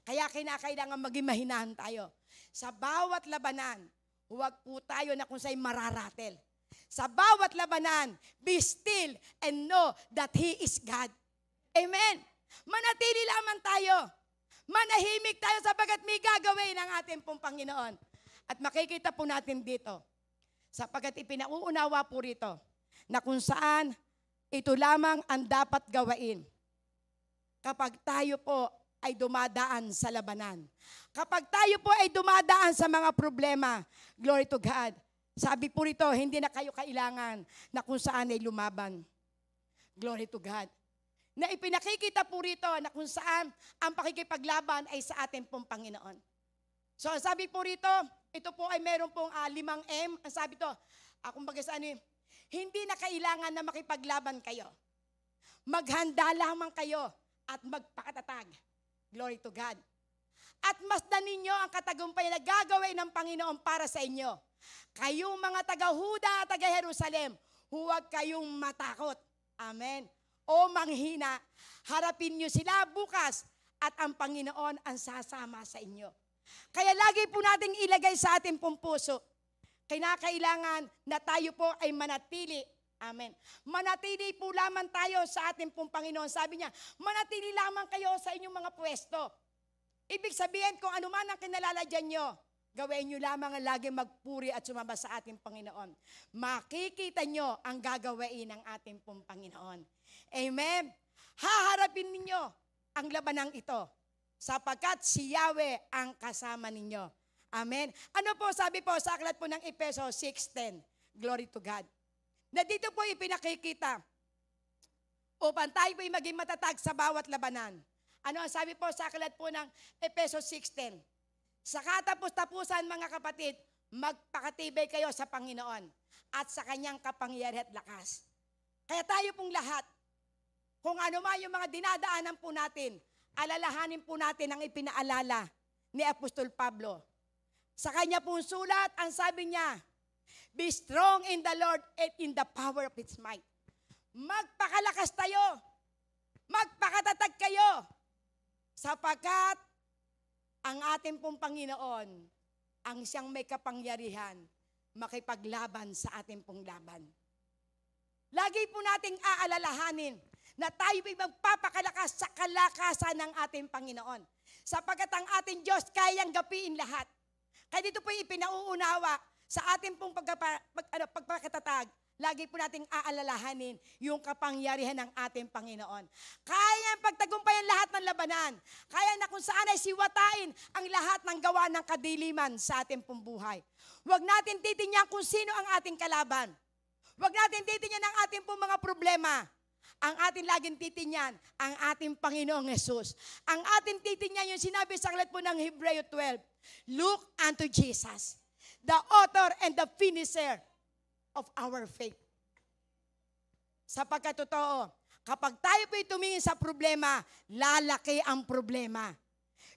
Kaya kinakailangan maging mahinahan tayo. Sa bawat labanan, huwag po tayo na kung sa'y mararatel. Sa bawat labanan, be still and know that He is God. Amen. Manatili lamang tayo. Manahimik tayo sapagkat may gagawin ng ating pong Panginoon. At makikita po natin dito, sapagkat ipinauunawa po rito, na kung saan ito lamang ang dapat gawain kapag tayo po ay dumadaan sa labanan. Kapag tayo po ay dumadaan sa mga problema, glory to God. Sabi po rito, hindi na kayo kailangan na kung saan ay lumaban. Glory to God. Na ipinakikita po rito na kung saan ang pakikipaglaban ay sa ating pong Panginoon. So, sabi po rito, ito po ay meron pong 5 M. Ang sabi to, kumbaga sa ano, hindi na kailangan na makipaglaban kayo. Maghanda lamang kayo at magpakatatag. Glory to God. at masdan ninyo ang katagumpayan na gagawin ng Panginoon para sa inyo. Kayong mga taga-Huda at taga-Jerusalem, huwag kayong matakot. Amen. O manghina, harapin nyo sila bukas at ang Panginoon ang sasama sa inyo. Kaya lagi po nating ilagay sa ating pong puso, kinakailangan na tayo po ay manatili. Amen. Manatili po lamang tayo sa ating pong Panginoon. Sabi niya, manatili lamang kayo sa inyong mga pwesto. Ibig sabihin, kung ano man ang kinalalagyan nyo, gawin nyo lamang ang lagi magpuri at sumamba sa ating Panginoon. Makikita nyo ang gagawin ng ating pong Panginoon. Amen. Haharapin ninyo ang labanang ito, sapagkat si Yahweh ang kasama ninyo. Amen. Ano po sabi po sa aklat po ng Efeso 6:10? Glory to God. Na dito po ipinakikita upang tayo po maging matatag sa bawat labanan. Ano ang sabi po sa aklat po ng Efeso 6:10? Sa katapos-tapusan mga kapatid, magpakatibay kayo sa Panginoon at sa kanyang kapangyarihan at lakas. Kaya tayo pong lahat, kung ano man yung mga dinadaanan po natin, alalahanin po natin ang ipinaalala ni Apostol Pablo. Sa kanya pong sulat, ang sabi niya, be strong in the Lord and in the power of His might. Magpakalakas tayo. Magpakatatag kayo. Sapagkat ang ating pong Panginoon, ang siyang may kapangyarihan, makipaglaban sa ating pong laban. Lagi po nating aalalahanin na tayo ay magpapakalakas sa kalakasan ng ating Panginoon. Sapagkat ang ating Diyos kayang gapiin lahat. Kaya dito po ipinauunawa sa ating pong pagpakatatag, lagi po nating aalalahanin yung kapangyarihan ng ating Panginoon. Kaya pagtagumpayan lahat ng labanan. Kaya na kung saan ay siwatain ang lahat ng gawa ng kadiliman sa ating pong buhay. Huwag natin titingnan kung sino ang ating kalaban. Huwag natin titingnan ang ating pong mga problema. Ang ating laging titingnan, ang ating Panginoong Jesus. Ang ating titingnan yung sinabi sa aklat po ng Hebreo 12. Look unto Jesus, the author and the finisher of our faith. Sapagkat totoo, kapag tayo po'y tumingin sa problema, lalaki ang problema.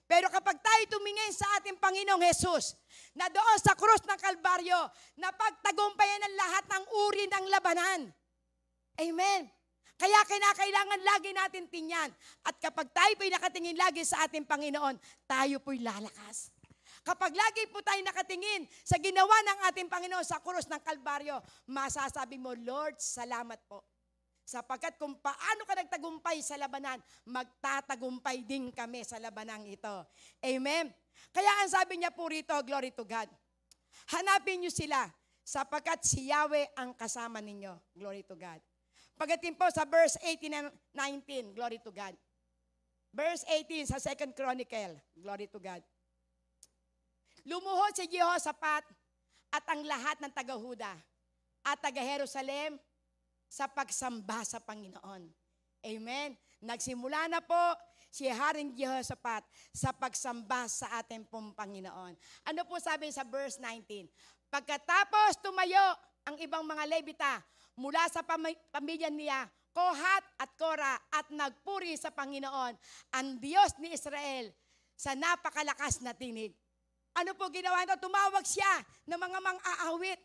Pero kapag tayo tumingin sa ating Panginoong Jesus, na doon sa krus ng Kalbaryo, na pagtagumpayan ng lahat ng uri ng labanan. Amen. Kaya kinakailangan lagi natin tingnan. At kapag tayo po'y nakatingin lagi sa ating Panginoon, tayo po'y lalakas. Kapag lagi po tayo nakatingin sa ginawa ng ating Panginoon sa krus ng Kalbaryo, masasabi mo, Lord, salamat po. Sapagkat kung paano ka nagtagumpay sa labanan, magtatagumpay din kami sa labanang ito. Amen? Kaya ang sabi niya po rito, glory to God. Hanapin niyo sila, sapagkat si Yahweh ang kasama ninyo. Glory to God. Pagdating po sa verse 18 and 19, glory to God. Verse 18 sa 2 Chronicle, glory to God. Lumuhod si Jehoshaphat at ang lahat ng taga-Huda at taga-Jerusalem sa pagsamba sa Panginoon. Amen. Nagsimula na po si Haring Jehoshaphat sa pagsamba sa ating pong Panginoon. Ano po sabi sa verse 19? Pagkatapos tumayo ang ibang mga Levita mula sa pamilya niya, Kohat at Kora, at nagpuri sa Panginoon, ang Diyos ni Israel, sa napakalakas na tinig. Ano po ginawa ito? Tumawag siya ng mga mang-aawit.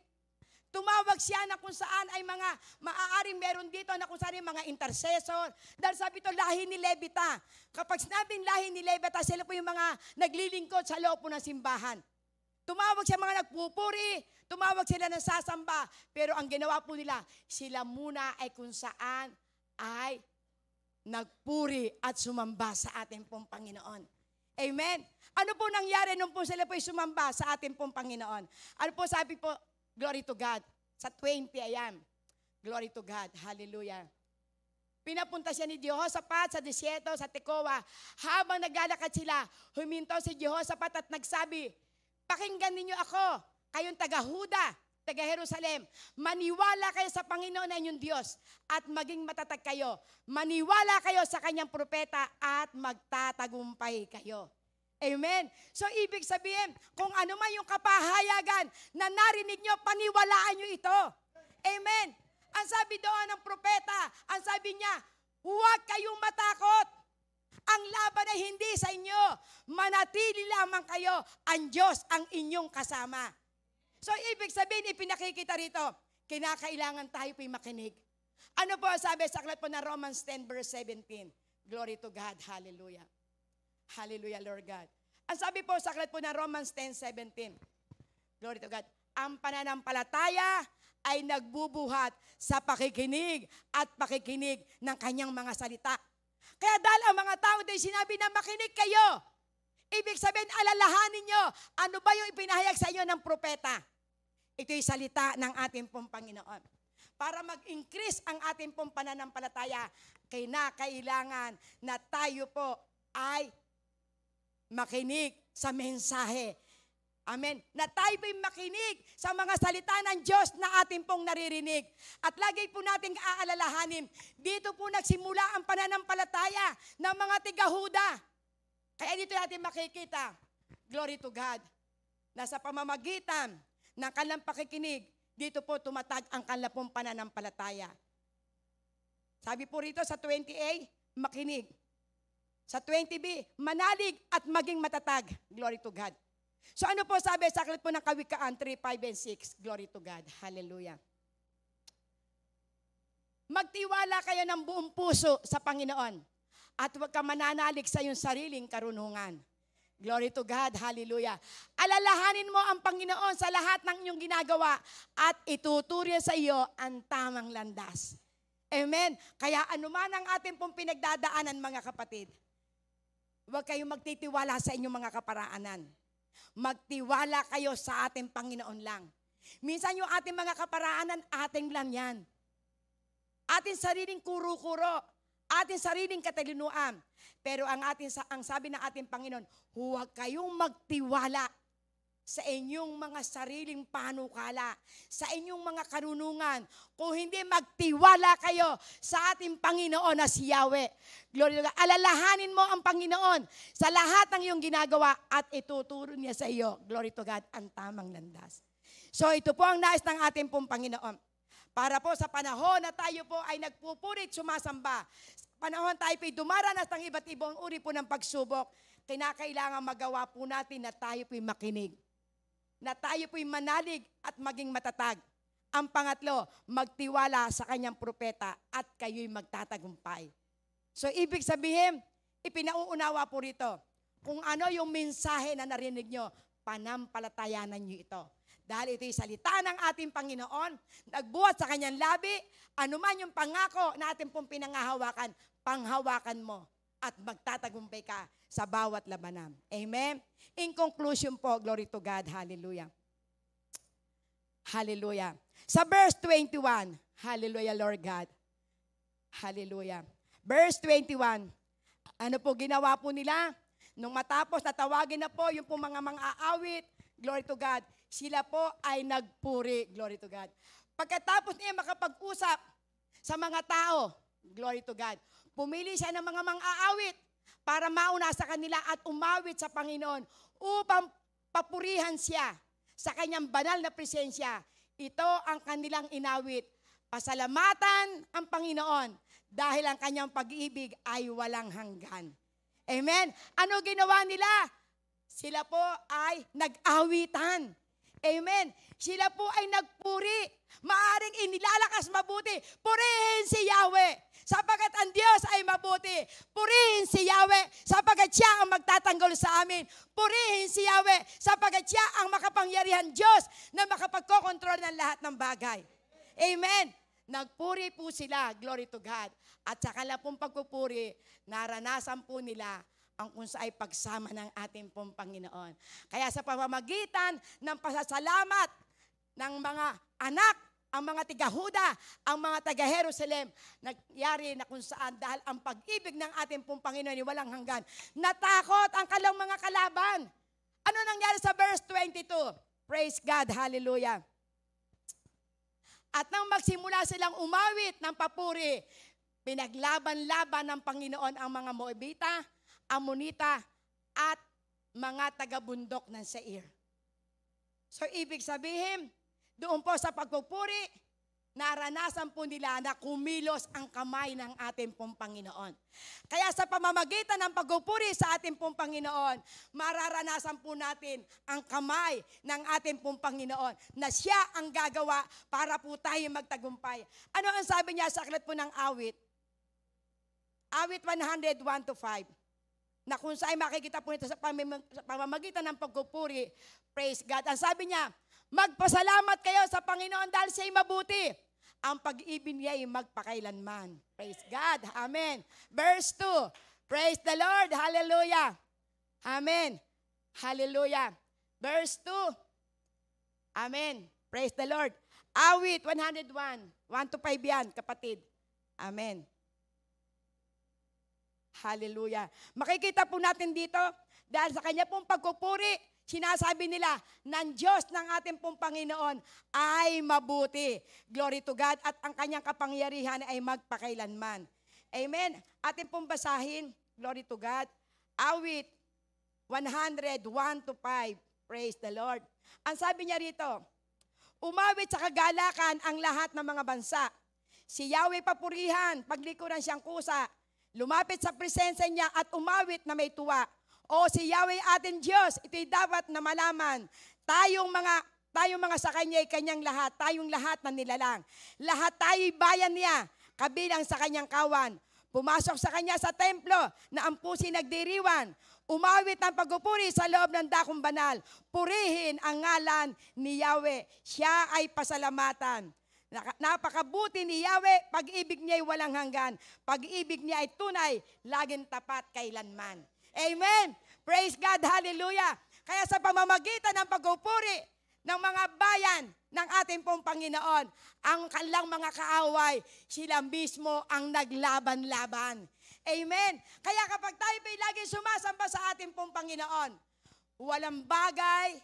Tumawag siya na kung saan ay mga maaaring meron dito na kung saan yung mga intercessor. Dahil sabi ito, lahi ni Levita. Kapag sinabing lahi ni Levita, sila po yung mga naglilingkod sa loob po ng simbahan. Tumawag siya mga nagpupuri, tumawag sila ng sasamba, pero ang ginawa po nila, sila muna ay kung saan ay nagpuri at sumamba sa ating pong Panginoon. Amen. Ano po nangyari nung po sila po ay sumamba sa ating pong Panginoon? Ano po sabi po, glory to God, sa 20 ayan. Glory to God, hallelujah. Pinapunta siya ni Jehoshaphat sa desierto, sa Tekoa. Habang naglalakad sila, huminto si Jehoshaphat at nagsabi, pakinggan ninyo ako, kayong taga-Huda, taga-Jerusalem. Maniwala kayo sa Panginoon na inyong Diyos at maging matatag kayo. Maniwala kayo sa kanyang propeta at magtatagumpay kayo. Amen. So ibig sabihin, kung ano man yung kapahayagan na narinig nyo, paniwalaan nyo ito. Amen. Ang sabi doon ng propeta, ang sabi niya, huwag kayong matakot. Ang laban ay hindi sa inyo. Manatili lamang kayo. Ang Diyos ang inyong kasama. So, ibig sabihin, ipinakikita rito, kinakailangan tayo po'y makinig. Ano po sabi sa aklat po ng Romans 10 verse 17? Glory to God. Hallelujah. Hallelujah, Lord God. Ang sabi po sa aklat po ng Romans 10:17. Glory to God. Ang pananampalataya ay nagbubuhat sa pakikinig at pakikinig ng kanyang mga salita. Kaya dahil ang mga tao din sinabi na makinig kayo. Ibig sabihin, alalahanin nyo, ano ba yung ipinahayag sa inyo ng propeta? Ito'y salita ng ating pong Panginoon. Para mag-increase ang ating pong pananampalataya, kailangan na tayo po ay makinig sa mensahe. Amen. Na tayo po'y makinig sa mga salita ng Diyos na ating pong naririnig. At lagi po nating aalalahanin, dito po nagsimula ang pananampalataya ng mga tiga-Huda. Kaya dito natin makikita, glory to God, na sa pamamagitan ng kanilang pakikinig, dito po tumatag ang kanilang pong pananampalataya. Sabi po rito sa 20a, makinig. Sa 20b, manalig at maging matatag. Glory to God. So ano po sabi sa aklat po ng Kawikaan 3, 5, and 6? Glory to God. Hallelujah. Magtiwala kayo ng buong puso sa Panginoon at huwag ka mananalig sa iyong sariling karunungan. Glory to God. Hallelujah. Alalahanin mo ang Panginoon sa lahat ng inyong ginagawa at ituturo sa iyo ang tamang landas. Amen. Kaya anuman ang ating pong pinagdadaanan, mga kapatid, huwag kayong magtitiwala sa inyong mga kaparaanan. Magtiwala kayo sa ating Panginoon lang. Minsan yung ating mga kaparaanan, ating lang yan. Ating sariling kuro-kuro, ating sariling katalinuan. Pero ang sabi ng ating Panginoon, huwag kayong magtiwala sa inyong mga sariling panukala, sa inyong mga karunungan, kung hindi magtiwala kayo sa ating Panginoon na si Yahweh. Glory to God. Alalahanin mo ang Panginoon sa lahat ng iyong ginagawa at ituturo niya sa iyo, glory to God, ang tamang landas. So ito po ang nais ng ating pong Panginoon. Para po sa panahon na tayo po ay nagpupurit, sumasamba, panahon tayo po ay dumaranas ng iba't ibang uri po ng pagsubok, kinakailangan magawa po natin na tayo po ay makinig, na tayo po'y manalig at maging matatag. Ang pangatlo, magtiwala sa kanyang propeta at kayo'y magtatagumpay. So, ibig sabihin, ipinauunawa po rito, kung ano yung mensahe na narinig nyo, panampalatayanan nyo ito. Dahil ito'y salita ng ating Panginoon, nagbuhat sa kanyang labi, anuman yung pangako na ating pong pinangahawakan, panghawakan mo at magtatagumpay ka sa bawat labanan. Amen? In conclusion po, glory to God, hallelujah. Hallelujah. Sa verse 21, hallelujah, Lord God. Hallelujah. Verse 21, ano po ginawa po nila? Nung matapos natawagin na po yung po mga aawit, glory to God, sila po ay nagpuri, glory to God. Pagkatapos niya makapag-usap sa mga tao, glory to God, pumili siya ng mga aawit para mauna sa kanila at umawit sa Panginoon upang papurihan siya sa kanyang banal na presensya. Ito ang kanilang inawit. Pasalamatan ang Panginoon dahil ang kanyang pag-ibig ay walang hanggan. Amen? Ano ginawa nila? Sila po ay nag-awitan. Amen? Sila po ay nagpuri. Maaring inilalakas mabuti. Purihin si Yahweh. Sapagkat ang Diyos ay mabuti. Purihin si Yahweh sapagkat siya ang magtatanggol sa amin. Purihin si Yahweh sapagkat siya ang makapangyarihan Diyos na makapagkokontrol ng lahat ng bagay. Amen. Nagpuri po sila, glory to God. At sa kanilang pong pagpupuri, naranasan po nila ang kung sa ay pagsama ng ating pong Panginoon. Kaya sa pamamagitan ng pasasalamat ng mga anak, ang mga tiga-Huda, ang mga taga-Jerusalem, nagyari na kung saan dahil ang pag-ibig ng ating pong Panginoon ay walang hanggan. Natakot ang kalang mga kalaban. Ano nangyari sa verse 22? Praise God, hallelujah. At nang magsimula silang umawit ng papuri, pinaglaban-laban ng Panginoon ang mga Moabita, Amonita, at mga taga-bundok ng Seir. So, ibig sabihin, doon po sa pagpupuri, naranasan po nila na kumilos ang kamay ng ating pong Panginoon. Kaya sa pamamagitan ng pagpupuri sa ating pong Panginoon, mararanasan po natin ang kamay ng ating pong Panginoon na siya ang gagawa para po tayo magtagumpay. Ano ang sabi niya sa aklat po ng awit? Awit 101-5. Na kung saan makikita po nito sa pamamagitan ng pagpupuri, praise God. Ang sabi niya, magpasalamat kayo sa Panginoon dahil siya'y mabuti. Ang pag-ibig niya ay magpakailanman. Praise God. Amen. Verse 2. Praise the Lord. Hallelujah. Amen. Hallelujah. Verse 2. Amen. Praise the Lord. Awit 101. 1-5 yan, kapatid. Amen. Hallelujah. Makikita po natin dito, dahil sa kanya pong pagpupuri, sinasabi nila, ng Diyos ng ating pong Panginoon ay mabuti. Glory to God. At ang kanyang kapangyarihan ay magpakailanman. Amen. Ating pong basahin. Glory to God. Awit 101-5. Praise the Lord. Ang sabi niya rito, umawit sa kagalakan ang lahat ng mga bansa. Si Yahweh papurihan, paglikuran siyang kusa. Lumapit sa presensya niya at umawit na may tuwa. O si Yahweh ating Diyos, ito'y dapat na malaman. Tayong mga sa Kanya ay Kanyang lahat, tayong lahat na nilalang. Lahat tayo'y bayan niya, kabilang sa Kanyang kawan. Pumasok sa Kanya sa templo na ang pusi nagdiriwan. Umawit ng pagpupuri sa loob ng dakong banal. Purihin ang ngalan ni Yahweh. Siya ay pasalamatan. Napakabuti ni Yahweh, pag-ibig niya ay walang hanggan. Pag-ibig niya ay tunay, laging tapat kailanman. Amen. Praise God. Hallelujah. Kaya sa pamamagitan ng pagpupuri ng mga bayan ng ating pong Panginoon, ang kanilang mga kaaway, sila mismo ang naglaban-laban. Amen. Kaya kapag tayo ay lagi sumasamba sa ating pong Panginoon, walang bagay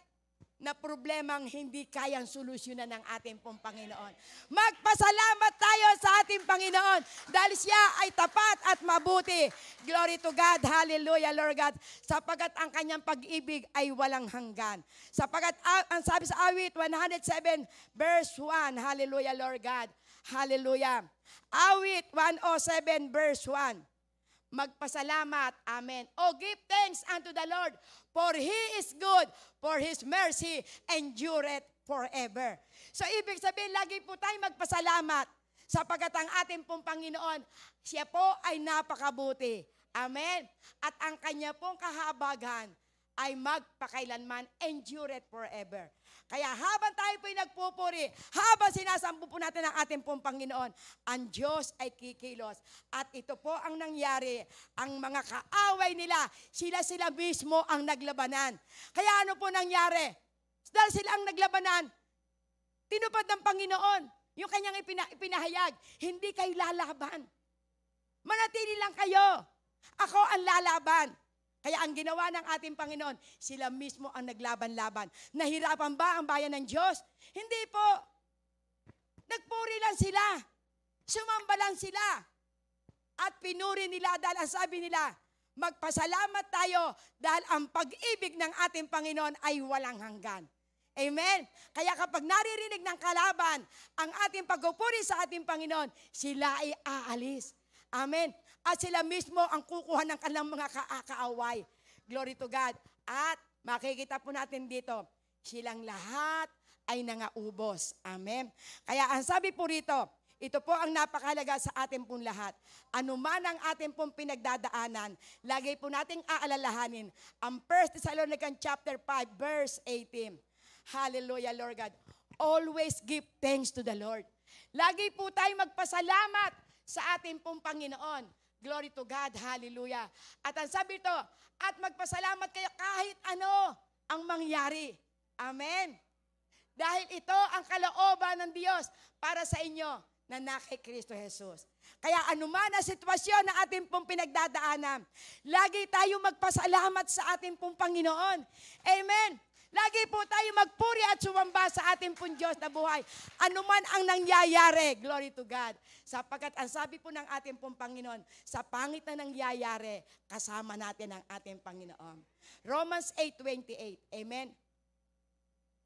na problemang hindi kayang solusyonan ng ating pong Panginoon. Magpasalamat tayo sa ating Panginoon dahil siya ay tapat at mabuti. Glory to God. Hallelujah, Lord God. Sapagat ang kanyang pag-ibig ay walang hanggan. Sapagat ang sabi sa awit 107 verse 1. Hallelujah, Lord God. Hallelujah. Awit 107 verse 1. Magpasalamat. Amen. Oh, give thanks unto the Lord, for He is good, for His mercy endureth forever. So, ibig sabihin, lagi po tayo magpasalamat sapagat ang ating pong Panginoon, siya po ay napakabuti. Amen. At ang kanya pong kahabagan ay magpakailanman, endureth forever. Kaya habang tayo po'y nagpupuri, habang sinasampo po natin ang ating pong Panginoon, ang Diyos ay kikilos. At ito po ang nangyari, ang mga kaaway nila, sila mismo ang naglabanan. Kaya ano po nangyari? Dahil sila ang naglabanan, tinupad ng Panginoon, yung kanyang ipinahayag, hindi kayo lalaban. Manatili lang kayo. Ako ang lalaban. Kaya ang ginawa ng ating Panginoon, sila mismo ang naglaban-laban. Nahirapan ba ang bayan ng Diyos? Hindi po. Nagpuri lang sila. Sumamba lang sila. At pinuri nila dahil ang sabi nila, magpasalamat tayo dahil ang pag-ibig ng ating Panginoon ay walang hanggan. Amen. Kaya kapag naririnig ng kalaban ang ating pagpupuri sa ating Panginoon, sila ay aalis. Amen. At sila mismo ang kukuha ng kanilang mga kaaway. Glory to God. At makikita po natin dito, silang lahat ay nangaubos. Amen. Kaya ang sabi po rito, ito po ang napakahalaga sa ating pong lahat. Ano man ang ating pong pinagdadaanan, lagi po nating aalalahanin ang 1 Thessalonians chapter 5, verse 18. Hallelujah, Lord God. Always give thanks to the Lord. Lagi po tayo magpasalamat sa ating pong Panginoon. Glory to God. Hallelujah. At ang sabi ito, at magpasalamat kayo kahit ano ang mangyari. Amen. Dahil ito ang kalooban ng Diyos para sa inyo na kay Kristo Jesus. Kaya anuman ang sitwasyon na ating pong pinagdadaanan, lagi tayo magpasalamat sa ating pong Panginoon. Amen. Lagi po tayo magpuri at sumamba sa ating pong Diyos na buhay. Ano man ang nangyayari, glory to God. Sapagkat ang sabi po ng ating pong Panginoon, sa pangit na nangyayari, kasama natin ang ating Panginoon. Romans 8:28, amen.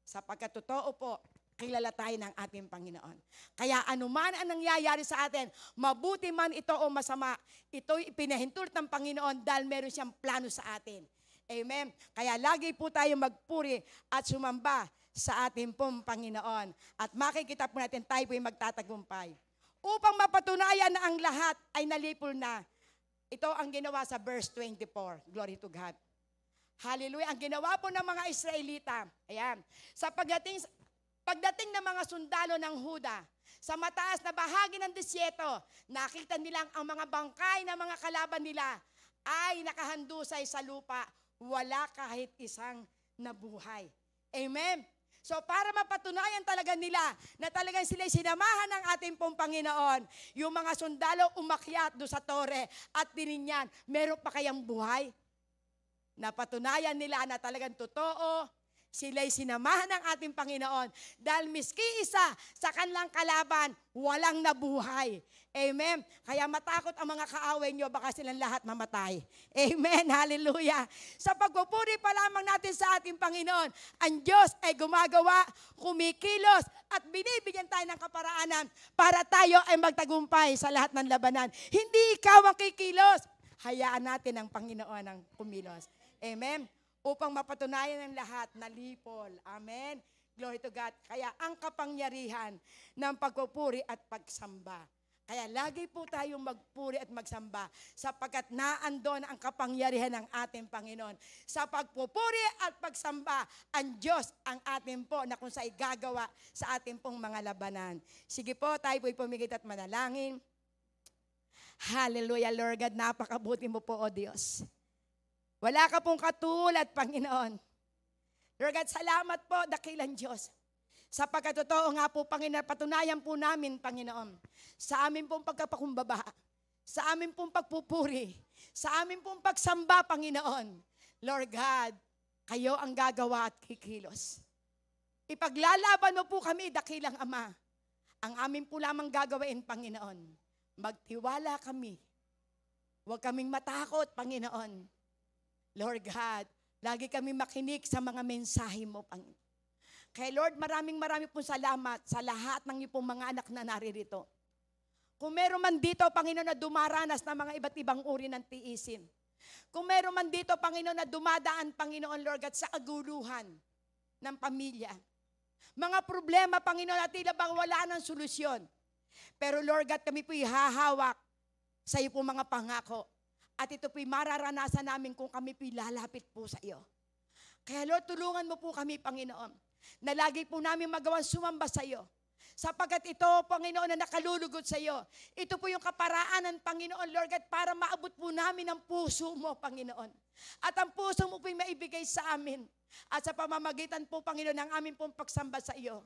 Sapagkat totoo po, kilala tayo ng ating Panginoon. Kaya anuman ang nangyayari sa atin, mabuti man ito o masama, ito'y ipinahintulot ng Panginoon dahil meron siyang plano sa atin. Amen. Kaya lagi po tayo magpuri at sumamba sa ating pong Panginoon. At makikita po natin tayo po'y magtatagumpay. Upang mapatunayan na ang lahat ay nalipol na, ito ang ginawa sa verse 24. Glory to God. Hallelujah. Ang ginawa po ng mga Israelita, ayan, sa pagdating ng mga sundalo ng Huda, sa mataas na bahagi ng desierto, nakita nilang ang mga bangkay ng mga kalaban nila ay nakahandusay sa lupa, wala kahit isang nabuhay. Amen. So para mapatunayan talaga nila na talagang sila'y sinamahan ng ating pong Panginoon, yung mga sundalo umakyat doon sa tore at tinignan, meron pa kayang buhay? Napatunayan nila na talagang totoo, sila'y sinamahan ng ating Panginoon dahil miski isa sa kanilang kalaban, walang nabuhay. Amen. Kaya matakot ang mga kaaway nyo, baka silang lahat mamatay. Amen. Hallelujah. Sa pagpupuri pa lamang natin sa ating Panginoon, ang Diyos ay gumagawa, kumikilos, at binibigyan tayo ng kaparaanan para tayo ay magtagumpay sa lahat ng labanan. Hindi ikaw ang kikilos. Hayaan natin ang Panginoon ang kumilos. Amen. Upang mapatunayan ng lahat na lipol. Amen. Glory to God. Kaya ang kapangyarihan ng pagpupuri at pagsamba. Kaya lagi po tayong magpuri at magsamba sapagkat naandon ang kapangyarihan ng ating Panginoon. Sa pagpupuri at pagsamba, ang Diyos ang ating po na kung sa igagawa sa ating pong mga labanan. Sige po, tayo po'y pumigit at manalangin. Hallelujah, Lord God. Napakabuti mo po, O Diyos. Wala ka pong katulad, Panginoon. Lord God, salamat po, dakilang Diyos. Sapagkat totoo nga po, Panginoon, patunayan po namin, Panginoon, sa amin pong pagkapakumbaba, sa amin pong pagpupuri, sa amin pong pagsamba, Panginoon. Lord God, kayo ang gagawa at kikilos. Ipaglalaban mo po kami, dakilang Ama. Ang amin po lamang gagawin, Panginoon. Magtiwala kami. Huwag kaming matakot, Panginoon. Lord God, lagi kami makinig sa mga mensahe mo, Panginoon. Kaya Lord, maraming pong salamat sa lahat ng iyong mga anak na naririto. Kung meron man dito, Panginoon, na dumaranas ng mga iba't ibang uri ng tiisin. Kung meron man dito, Panginoon, na dumadaan, Panginoon, Lord God, sa aguluhan ng pamilya. Mga problema, Panginoon, na tila bang wala ng solusyon. Pero Lord God, kami po'y hahawak sa iyo po mga pangako. At ito po'y mararanasan namin kung kami po'y lalapit po sa iyo. Kaya Lord, tulungan mo po kami, Panginoon, na lagi po namin magawang sumamba sa iyo. Sapagkat ito, Panginoon, na nakalulugod sa iyo. Ito po yung kaparaanan, Panginoon, Lord God, para maabot po namin ang puso mo, Panginoon. At ang puso mo po'y maibigay sa amin. At sa pamamagitan po, Panginoon, ng aming pong pagsamba sa iyo.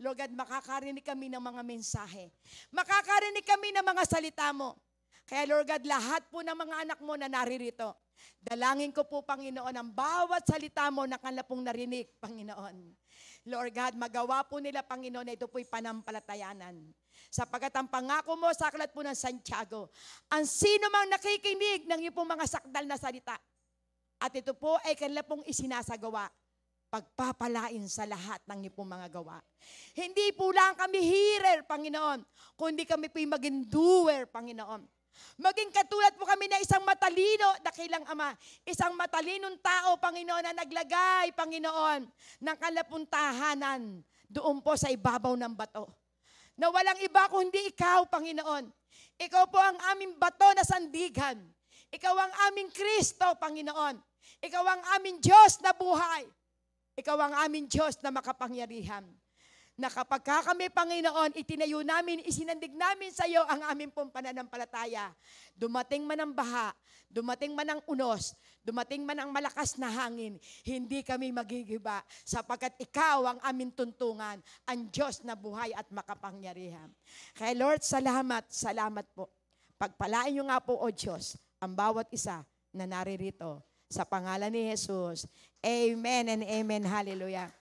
Lord God, makakarinig kami ng mga mensahe. Makakarinig kami ng mga salita mo. Kaya Lord God, lahat po ng mga anak mo na naririto, dalangin ko po, Panginoon, ang bawat salita mo na kanila pong narinig, Panginoon. Lord God, magawa po nila, Panginoon, na ito po'y panampalatayanan. Sapagkat ang pangako mo sa aklat po ng Santiago, ang sino mang nakikinig ng iyong pong mga sakdal na salita, at ito po ay kanila pong isinasagawa, pagpapalain sa lahat ng iyong pong mga gawa. Hindi po lang kami hearer, Panginoon, kundi kami po'y maging doer, Panginoon. Maging katulad po kami na isang matalino, dakilang Ama, isang matalinong tao, Panginoon, na naglagay, Panginoon, ng kalapong tahanan doon po sa ibabaw ng bato. Na walang iba kundi ikaw, Panginoon. Ikaw po ang aming bato na sandigan. Ikaw ang aming Kristo, Panginoon. Ikaw ang aming Diyos na buhay. Ikaw ang aming Diyos na makapangyarihan. Na kapag kami, Panginoon, itinayo namin, isinandig namin sa iyo ang aming pong pananampalataya. Dumating man ang baha, dumating man ang unos, dumating man ang malakas na hangin, hindi kami magigiba sapagkat ikaw ang aming tuntungan, ang Diyos na buhay at makapangyarihan. Kaya Lord, salamat po. Pagpalain niyo nga po, O Diyos, ang bawat isa na naririto. Sa pangalan ni Jesus, Amen and Amen. Hallelujah.